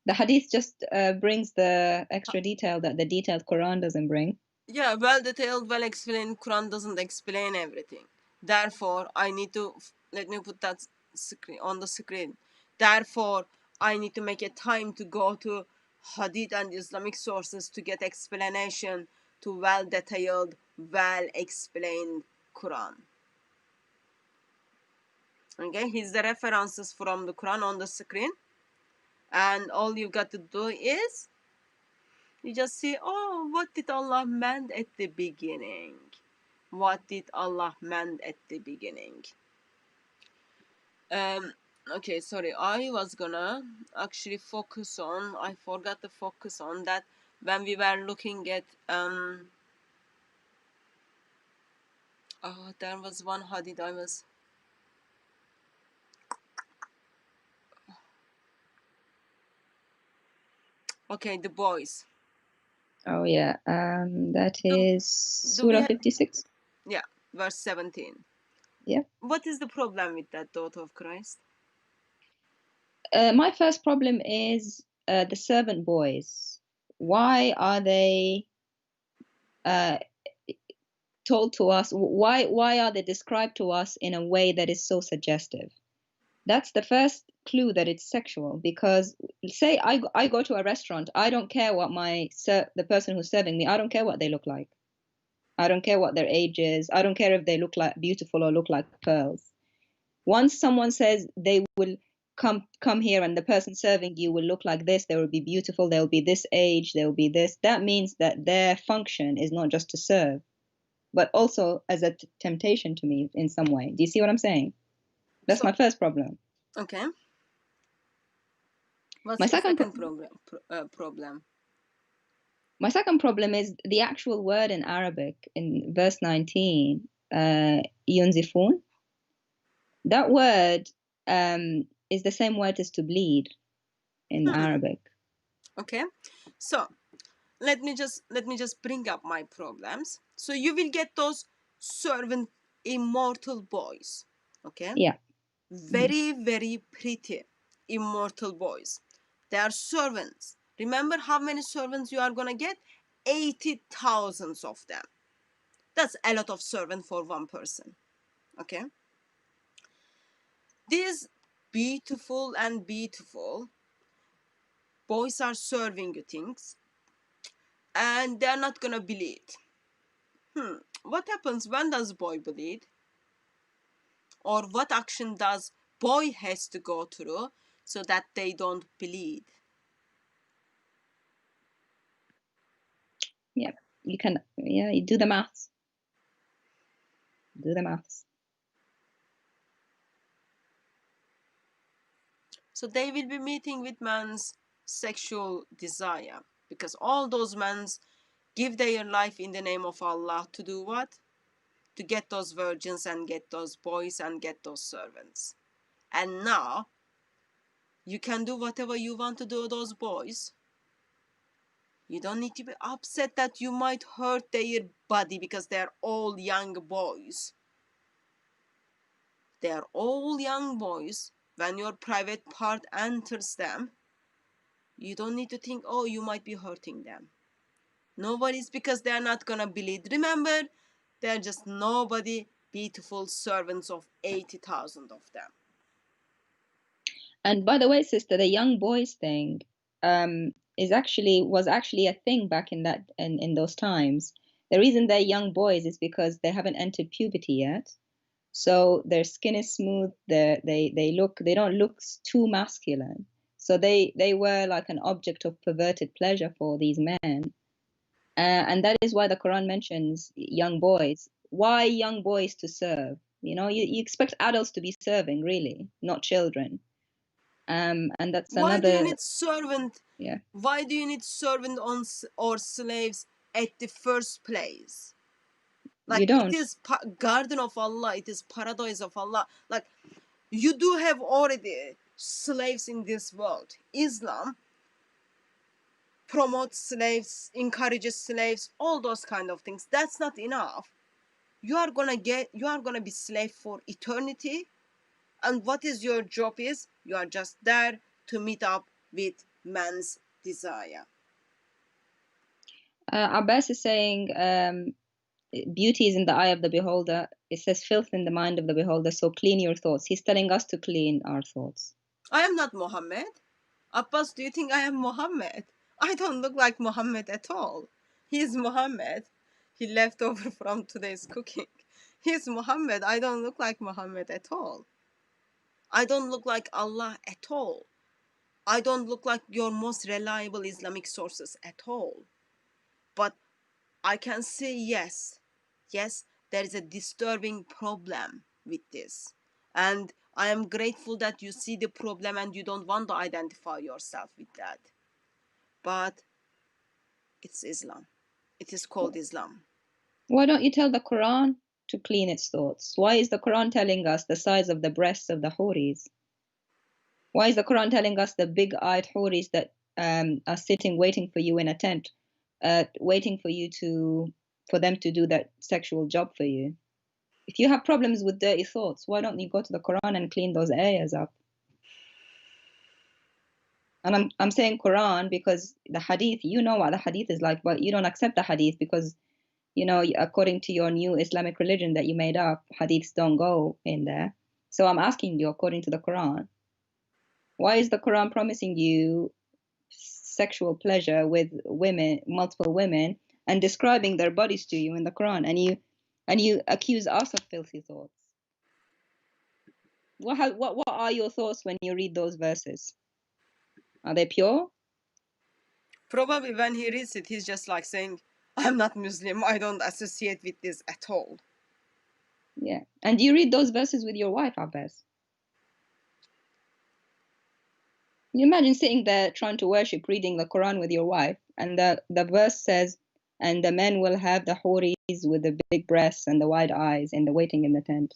The hadith just brings the extra detail that the detailed Quran doesn't bring.
Yeah, well detailed, well explained Quran doesn't explain everything. Therefore, I need to let me put that screen on the screen. Therefore, I need to make a time to go to hadith and Islamic sources to get explanation to well detailed, well explained Quran. Okay, here's the references from the Quran on the screen. And all you got to do is you just see, oh, what did Allah meant at the beginning? What did Allah meant at the beginning? Okay, sorry, I was gonna actually focus on, I forgot to focus on that when we were looking at, there was one hadith I was, okay, the boys.
Oh yeah, that is Surah 56.
Yeah, verse 17.
Yeah.
What is the problem with that, daughter of Christ?
My first problem is the servant boys. Why are they told to us? Why are they described to us in a way that is so suggestive? That's the first clue that it's sexual. Because say I go to a restaurant, I don't care what the person who's serving me, I don't care what they look like. I don't care what their age is. I don't care if they look like beautiful or look like pearls. Once someone says they will come here and the person serving you will look like this, they will be beautiful, they will be this age, they will be this, that means that their function is not just to serve, but also as a temptation to me in some way. Do you see what I'm saying? That's my first problem.
Okay. What's my second problem?
My second problem is the actual word in Arabic in verse 19, yunzifun. That word is the same word as to bleed in Arabic.
Okay, so let me just bring up my problems. So you will get those servant immortal boys. Okay.
Yeah.
Very, very pretty immortal boys. They are servants. Remember how many servants you are gonna get? 80,000 of them. That's a lot of servant for one person. Okay. These beautiful boys are serving you things, and they're not gonna bleed. What happens when does boy bleed? Or what action does boy has to go through so that they don't bleed?
Yeah, you do the maths. Do the maths.
So they will be meeting with man's sexual desire, because all those men give their life in the name of Allah to do what? To get those virgins and get those boys and get those servants. And now you can do whatever you want to do with those boys. You don't need to be upset that you might hurt their body because they're all young boys. They're all young boys. When your private part enters them, you don't need to think, oh, you might be hurting them. No worries, because they're not gonna bleed. Remember, They're just nobody, beautiful servants of 80,000 of them.
And by the way, sister, the young boys thing was actually a thing back in those times. The reason they're young boys is because they haven't entered puberty yet. So their skin is smooth. They don't look too masculine. So they were like an object of perverted pleasure for these men. And that is why the Quran mentions young boys. Why young boys to serve? You expect adults to be serving, really, not children. And that's
Why do you
another.
need servant?
Yeah.
Why do you need servant or slaves at the first place? Like,
You don't.
it is garden of Allah. It is paradise of Allah. Like, you do have already slaves in this world. Islam promotes slaves, encourages slaves, all those kind of things. That's not enough. You are gonna be slave for eternity. And what is your job is? You are just there to meet up with man's desire.
Abbas is saying beauty is in the eye of the beholder. It says filth in the mind of the beholder, so clean your thoughts. He's telling us to clean our thoughts.
I am not Muhammad. Abbas, do you think I am Muhammad? I don't look like Muhammad at all. He's Muhammad. He left over from today's cooking. He's Muhammad. I don't look like Muhammad at all. I don't look like Allah at all. I don't look like your most reliable Islamic sources at all. But I can say yes, there is a disturbing problem with this. And I am grateful that you see the problem and you don't want to identify yourself with that. But it's Islam. It is called Islam.
Why don't you tell the Quran to clean its thoughts? Why is the Quran telling us the size of the breasts of the Houris? Why is the Quran telling us the big-eyed Houris that are sitting waiting for you in a tent, waiting for them to do that sexual job for you? If you have problems with dirty thoughts, why don't you go to the Quran and clean those areas up? And I'm saying Quran because the Hadith, you know what the Hadith is like, but you don't accept the Hadith because, according to your new Islamic religion that you made up, Hadiths don't go in there. So I'm asking you, according to the Quran, why is the Quran promising you sexual pleasure with women, multiple women, and describing their bodies to you in the Quran, and you accuse us of filthy thoughts? What are your thoughts when you read those verses? Are they pure?
Probably when he reads it, he's just like saying, I'm not Muslim. I don't associate with this at all.
Yeah. And you read those verses with your wife, Abbas? You imagine sitting there trying to worship, reading the Quran with your wife, and the verse says, and the men will have the houris with the big breasts and the wide eyes and the waiting in the tent.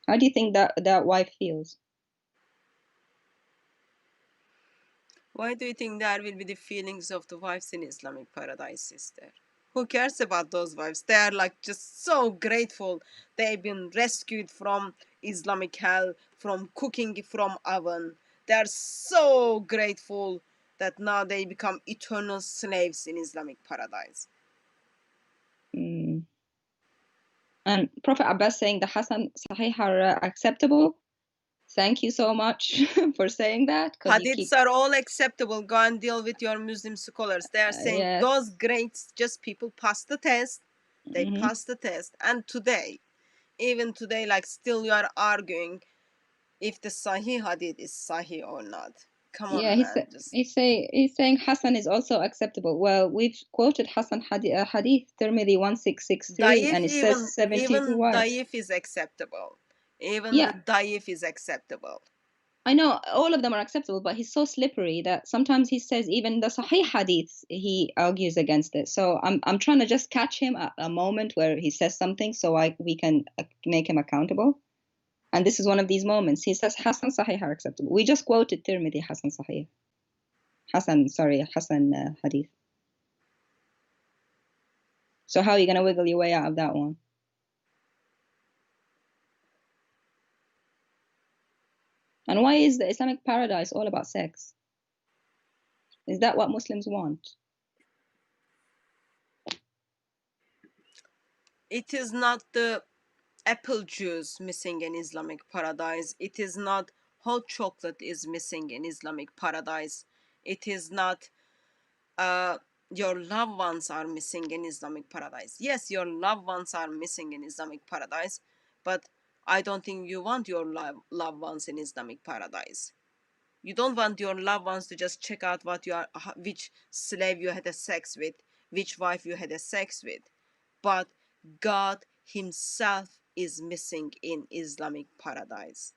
How do you think that wife feels?
Why do you think there will be the feelings of the wives in Islamic paradise, sister? Who cares about those wives? They are like just so grateful. They've been rescued from Islamic hell, from cooking from oven. They're so grateful that now they become eternal slaves in Islamic paradise.
And Prophet Abbas saying the Hasan Sahih are acceptable. Thank you so much for saying that.
Hadiths are all acceptable. Go and deal with your Muslim scholars. They are saying
yes.
those greats, just people pass the test. They pass the test. And today, even today, like still you are arguing if the Sahih Hadith is Sahih or not. Come on, man.
He's saying Hassan is also acceptable. Well, we've quoted Hassan Hadith Tirmidhi 1663,
Daif,
and it says 72
even
wives.
Daif is acceptable. Even the Daif is acceptable.
I know all of them are acceptable, but he's so slippery that sometimes he says even the Sahih Hadiths he argues against it. So I'm trying to just catch him at a moment where he says something so we can make him accountable. And this is one of these moments. He says Hassan Sahih are acceptable. We just quoted Tirmidhi Hassan Sahih. Hassan Hadith. So how are you going to wiggle your way out of that one? And why is the Islamic paradise all about sex? Is that what Muslims want?
It is not the apple juice missing in Islamic paradise. It is not hot chocolate is missing in Islamic paradise. It is not your loved ones are missing in Islamic paradise. Yes, your loved ones are missing in Islamic paradise, but I don't think you want your loved ones in Islamic paradise. You don't want your loved ones to just check out which slave you had a sex with, which wife you had a sex with. But God Himself is missing in Islamic paradise.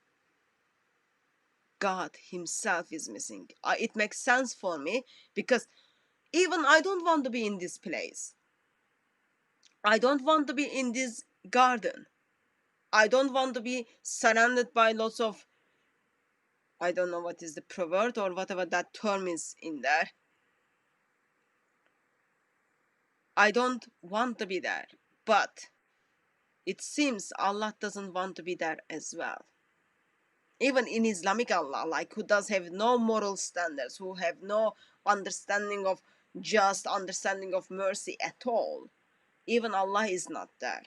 God Himself is missing. It makes sense for me because even I don't want to be in this place. I don't want to be in this garden. I don't want to be surrounded by lots of, I don't know what is the pervert or whatever that term is in there. I don't want to be there. But it seems Allah doesn't want to be there as well. Even in Islamic Allah, like who does have no moral standards, who have no understanding of just understanding of mercy at all. Even Allah is not there.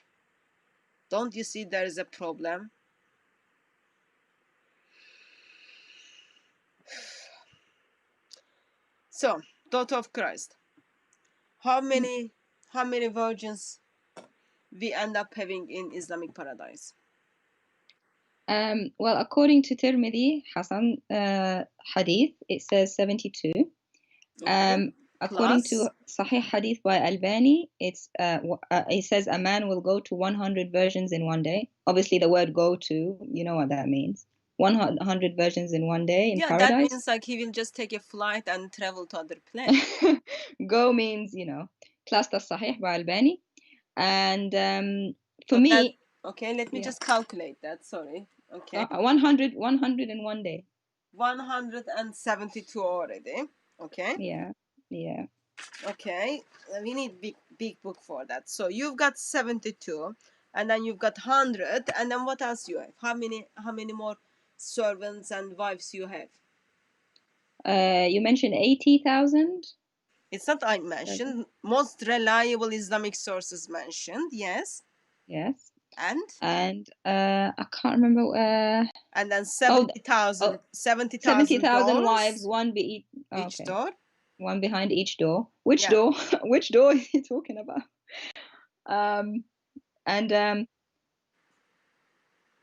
Don't you see there is a problem? So, daughter of Christ, how many virgins we end up having in Islamic paradise?
Well, according to Tirmidhi Hassan hadith, it says 72.
Okay.
According
Plus,
to Sahih hadith by Albani, it says a man will go to 100 versions in one day. Obviously, the word "go to," you know what that means. 100 versions in one day in
yeah, that
paradise.
means like he will just take a flight and travel to other planet.
Go means, class Sahih by Albani. And for
So that,
me,
okay, let me
yeah,
just calculate that. Sorry. Okay.
100 in one day.
172 already. Okay.
Yeah, yeah.
Okay. We need big book for that. So you've got 72, and then you've got 100, and then what else you have? How many more servants and wives you have?
You mentioned 80,000.
It's not I mentioned. Most reliable Islamic sources mentioned. Yes.
Yes.
And
I can't remember.
and then 70,000
70,000 wives,
doors
one be
each
okay,
door.
one behind each door. Which
Yeah.
door? Which door is he talking about? And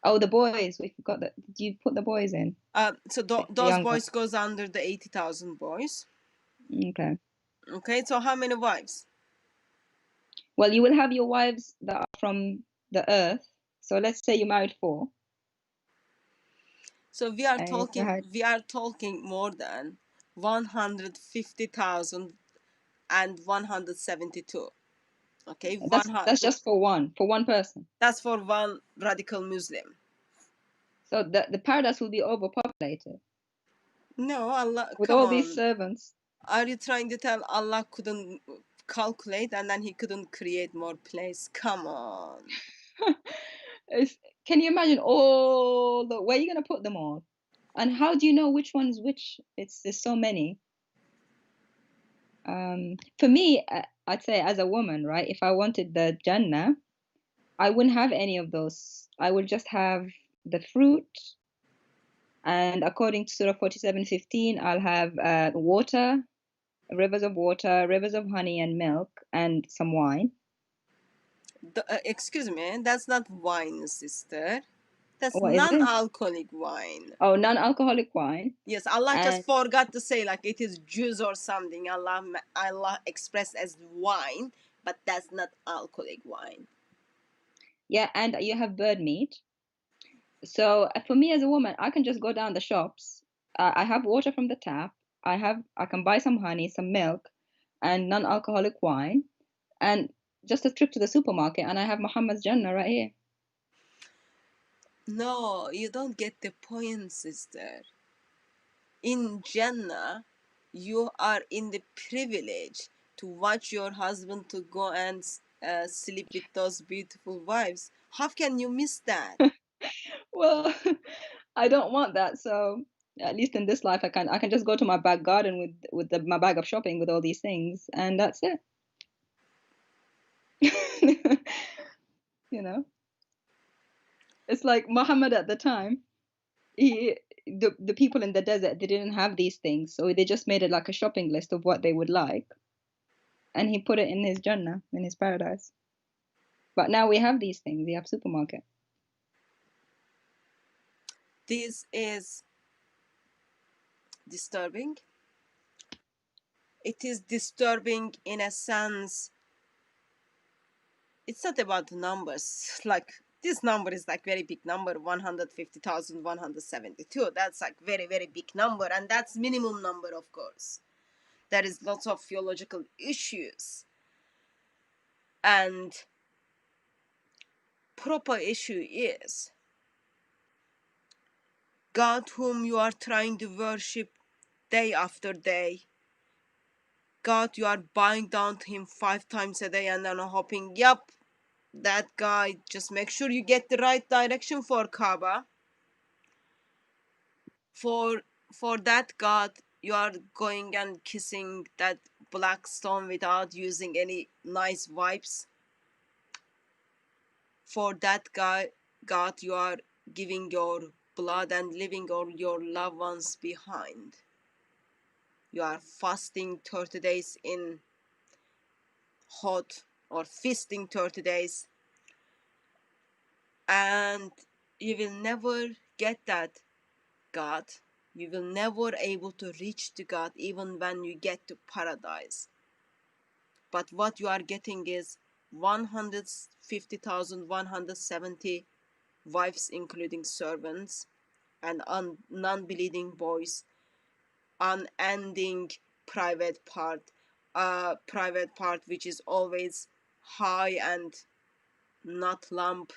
oh, the boys. We forgot that. Did you put the boys in?
So
The
those
younger.
boys goes under the 80,000 boys.
Okay.
Okay. So how many wives?
Well, you will have your wives that are from the earth. So let's say you married 4.
So we are
If you had,
talking more than 150,000 and 172. Okay,
that's just for one person.
That's for one radical Muslim.
So the paradise will be overpopulated
No, Allah,
with
come
all these
on.
servants.
Are you trying to tell Allah couldn't calculate and then He couldn't create more place? Come on.
Can you imagine all the where are you gonna put them all? And how do you know which one's which? There's so many. For me, I'd say as a woman, right? If I wanted the Jannah, I wouldn't have any of those. I would just have the fruit. And according to Surah 47:15, I'll have water, rivers of water, rivers of honey and milk, and some wine.
Excuse me, that's not wine, sister. That's
What is it?
non-alcoholic wine.
Oh, non-alcoholic wine.
Yes, Allah just
And
forgot to say like it is juice or something. Allah expressed as wine, but that's not alcoholic wine.
yeah, and you have bird meat. So for me as a woman, I can just go down the shops. I have water from the tap. I can buy some honey, some milk, and non-alcoholic wine, and just a trip to the supermarket, and I have Muhammad's Jannah right here.
No, you don't get the point, sister. In Jannah, you are in the privilege to watch your husband to go and sleep with those beautiful wives. How can you miss that?
Well, I don't want that. So at least in this life, I can just go to my back garden with my bag of shopping with all these things, and that's it. you know. It's like Muhammad at the time. The people in the desert, they didn't have these things, so they just made it like a shopping list of what they would like, and he put it in his Jannah, in his paradise. But now we have these things. We have supermarket.
This is disturbing. It is disturbing in a sense. It's not about the numbers. Like, this number is like very big number, 150,172. That's like very, very big number. And that's minimum number, of course. There is lots of theological issues. And proper issue is God whom you are trying to worship day after day. God, you are bowing down to him 5 times a day and then hoping, yep, that guy, just make sure you get the right direction for Kaaba. For that God, you are going and kissing that black stone without using any nice vibes. For that God, you are giving your blood and leaving all your loved ones behind. You are fasting 30 days in hot, or feasting 30 days, and you will never get that God. You will never able to reach to God even when you get to paradise. But what you are getting is 150,170 wives, including servants, and non-bleeding boys, unending private part which is always high and not lamp,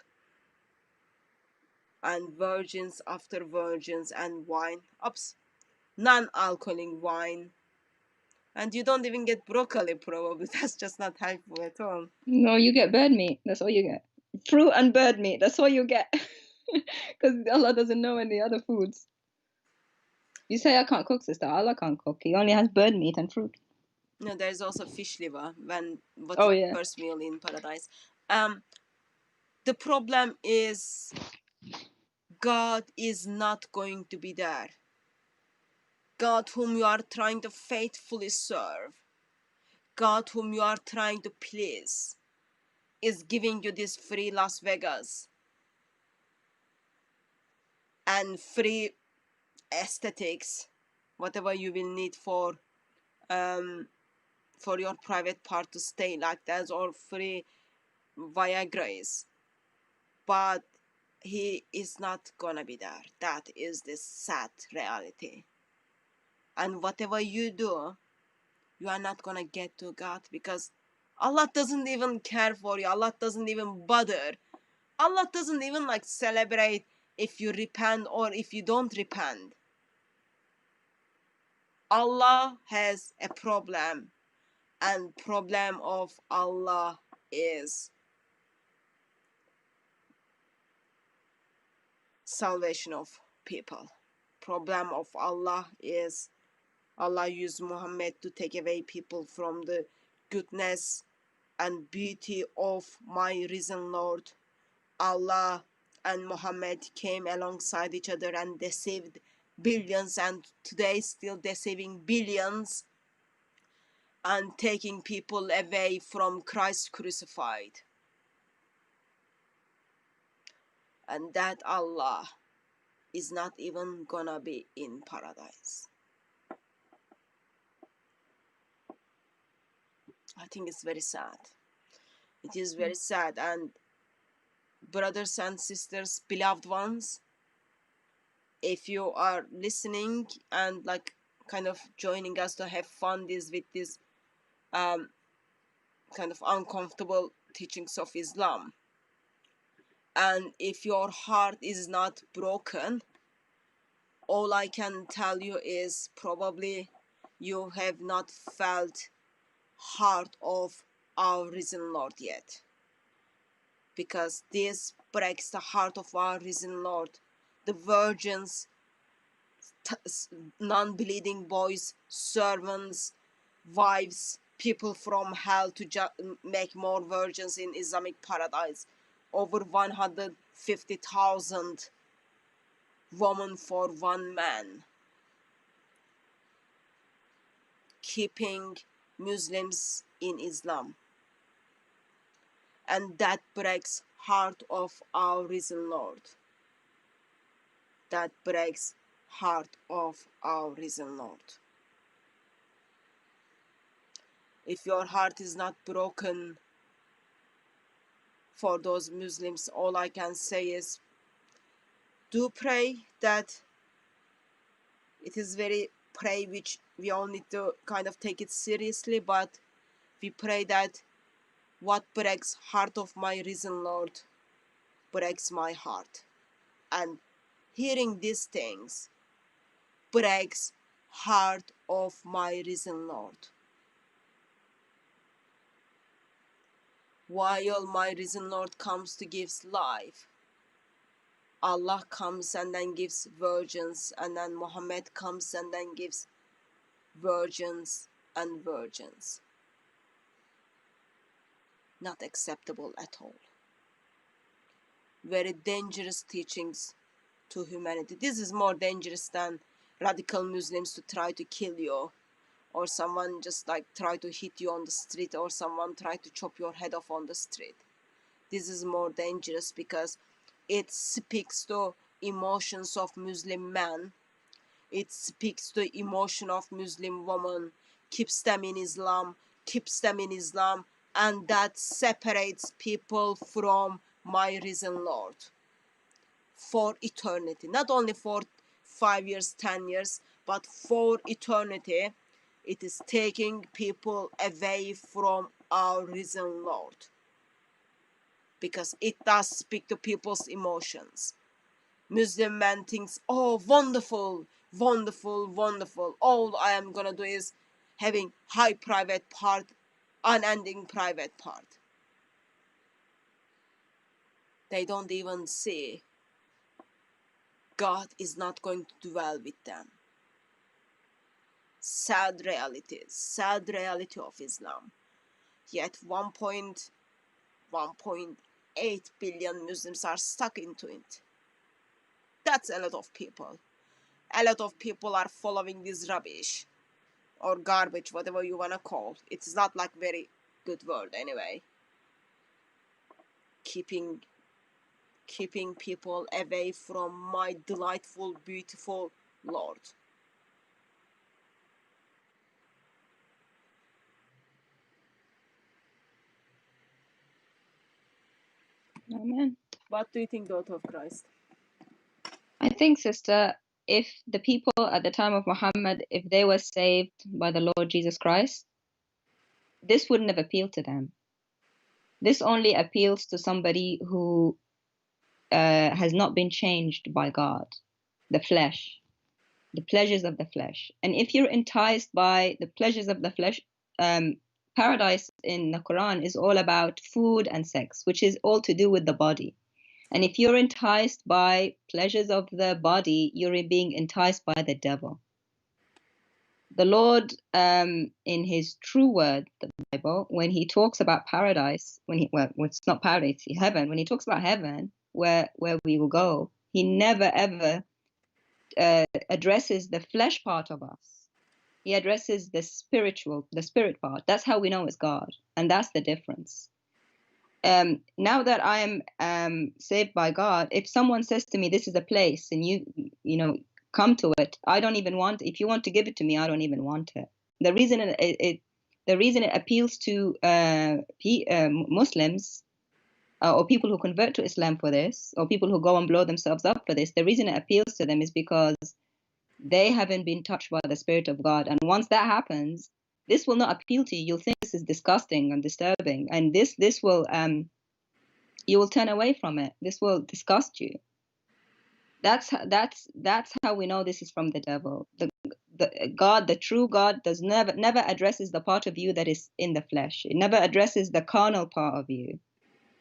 and virgins after virgins, and wine, non-alcoholic wine. And you don't even get broccoli, probably. That's just not helpful at all.
No, you get bird meat. That's all you get. Fruit and bird meat. That's all you get. Because Allah doesn't know any other foods. You say I can't cook, sister. Allah can't cook. He only has bird meat and fruit.
No, there's also fish liver when what
Oh,
is
yeah.
first meal in paradise. The problem is God is not going to be there. God whom you are trying to faithfully serve, God whom you are trying to please, is giving you this free Las Vegas and free aesthetics, whatever you will need for your private part to stay like that, or free Viagra's. But he is not gonna be there. That is the sad reality. And whatever you do, you are not gonna get to God, because Allah doesn't even care for you. Allah doesn't even bother. Allah doesn't even like celebrate if you repent or if you don't repent. Allah has a problem, and problem of Allah is salvation of people. Problem of Allah is Allah used Muhammad to take away people from the goodness and beauty of my risen Lord. Allah and Muhammad came alongside each other and deceived billions, and today still deceiving billions and taking people away from Christ crucified. And that Allah is not even gonna be in paradise. I think it's very sad. It is very sad. And brothers and sisters, beloved ones, if you are listening and like kind of joining us to have fun with this kind of uncomfortable teachings of Islam, and if your heart is not broken, all I can tell you is probably you have not felt heart of our risen Lord yet, because this breaks the heart of our risen Lord. The virgins, non-bleeding boys, servants, wives, people from hell to make more virgins in Islamic paradise. over 150,000 women for one man, keeping Muslims in Islam. And that breaks heart of our risen Lord. That breaks heart of our risen Lord. If your heart is not broken for those Muslims, all I can say is do pray. That it is very pray which we all need to kind of take it seriously, but we pray that what breaks heart of my risen Lord breaks my heart, and hearing these things breaks heart of my risen Lord. While my risen Lord comes to give life, Allah comes and then gives virgins, and then Muhammad comes and then gives virgins and virgins. Not acceptable at all. Very dangerous teachings to humanity. This is more dangerous than radical Muslims to try to kill you, or someone just like try to hit you on the street, or someone try to chop your head off on the street. This is more dangerous because it speaks to emotions of Muslim men. It speaks to emotion of Muslim woman, keeps them in Islam, and that separates people from my risen Lord for eternity. Not only for 5 years, 10 years, but for eternity. It is taking people away from our risen Lord, because it does speak to people's emotions. Muslim man thinks, oh, wonderful, wonderful, wonderful. All I am gonna do is having high private part, unending private part. They don't even see God is not going to dwell with them. Sad reality of Islam. Yet 1.8 billion Muslims are stuck into it. That's a lot of people. A lot of people are following this rubbish or garbage, whatever you wanna call. It's not like very good word anyway. Keeping people away from my delightful, beautiful Lord.
Amen.
What do you think, daughter of Christ?
I think, sister, if the people at the time of Muhammad, if they were saved by the Lord Jesus Christ, this wouldn't have appealed to them. This only appeals to somebody who has not been changed by God, the flesh, the pleasures of the flesh. And if you're enticed by the pleasures of the flesh, paradise in the Quran is all about food and sex, which is all to do with the body. And if you're enticed by pleasures of the body, you're being enticed by the devil. The Lord, in his true word, the Bible, when he talks about paradise, it's not paradise, it's heaven. When he talks about heaven, where we will go, he never ever addresses the flesh part of us. He addresses the spirit part. That's how we know it's God, and that's the difference. Now that I am saved by God, if someone says to me, "This is a place," and you know, come to it, I don't even want. If you want to give it to me, I don't even want it. The reason it appeals to Muslims or people who convert to Islam for this, or people who go and blow themselves up for this, the reason it appeals to them is because they haven't been touched by the Spirit of God. And once that happens, this will not appeal to you. You'll think this is disgusting and disturbing, and this will you will turn away from it. This will disgust you. That's how we know this is from the devil. The God, the true God, does never addresses the part of you that is in the flesh. It never addresses the carnal part of you.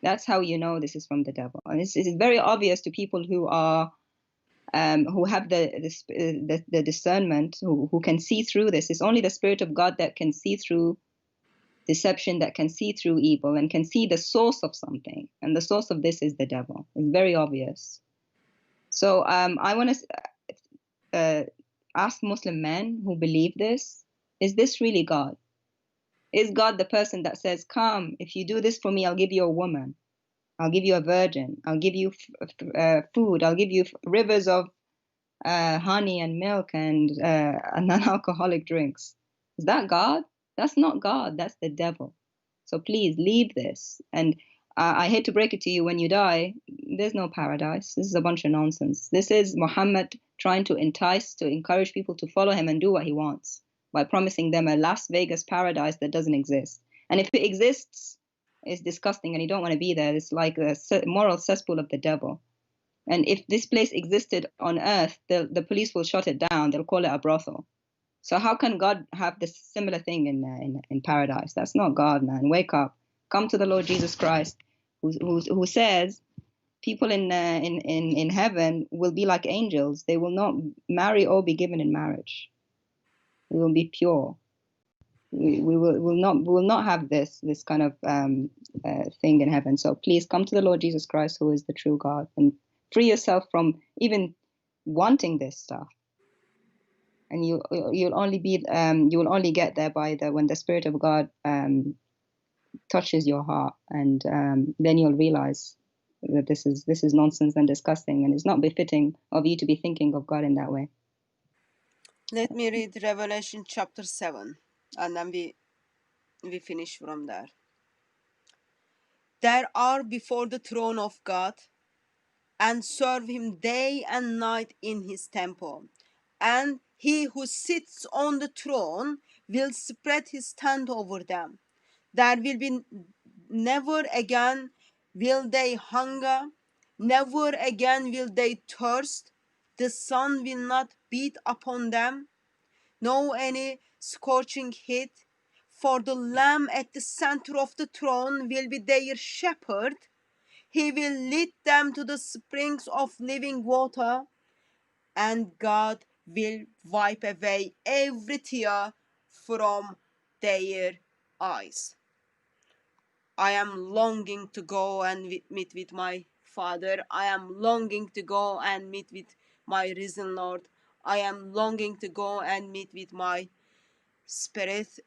That's how you know this is from the devil. And it's very obvious to people who are who have the discernment, who can see through this. It's only the Spirit of God that can see through deception that can see through evil and can see the source of something. And the source of this is the devil. It's very obvious. So I want to ask Muslim men who believe this, is this really God? Is God the person that says, come, if you do this for me, I'll give you a woman. I'll give you a virgin. I'll give you food. I'll give you rivers of honey and milk and non-alcoholic drinks. Is that God? That's not God. That's the devil. So please leave this. And I hate to break it to you, when you die, there's no paradise. This is a bunch of nonsense. This is Muhammad trying to entice, to encourage people to follow him and do what he wants by promising them a Las Vegas paradise that doesn't exist. And if it exists, it's disgusting and you don't want to be there. It's like a moral cesspool of the devil. And if this place existed on earth, the police will shut it down. They'll call it a brothel. So how can God have this similar thing in paradise? That's not God, man. Wake up. Come to the Lord Jesus Christ, who says people in heaven will be like angels. They will not marry or be given in marriage. We will be pure. We will not have this kind of thing in heaven. So please come to the Lord Jesus Christ, who is the true God, and free yourself from even wanting this stuff. And you'll only get there when the Spirit of God touches your heart, and then you'll realize that this is nonsense and disgusting, and it's not befitting of you to be thinking of God in that way.
Let me read Revelation chapter 7, and then we finish from there. There are before the throne of God, and serve him day and night in his temple. And he who sits on the throne will spread his tent over them. There will be never again will they hunger, never again will they thirst. The sun will not beat upon them, no any scorching heat. For the Lamb at the center of the throne will be their shepherd. He will lead them to the springs of living water, and God will wipe away every tear from their eyes. I am longing to go and meet with my Father. I am longing to go and meet with my risen Lord. I am longing to go and meet with my Spirit.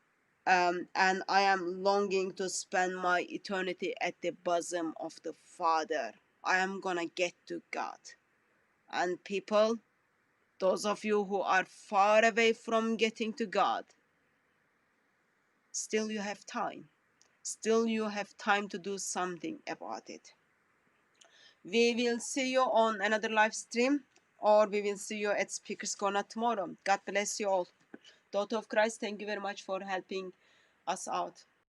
And I am longing to spend my eternity at the bosom of the Father. I am gonna get to God. And people, those of you who are far away from getting to God, still you have time. Still you have time to do something about it. We will see you on another live stream, or we will see you at Speaker's Corner tomorrow. God bless you all. Daughter of Christ, thank you very much for helping us out.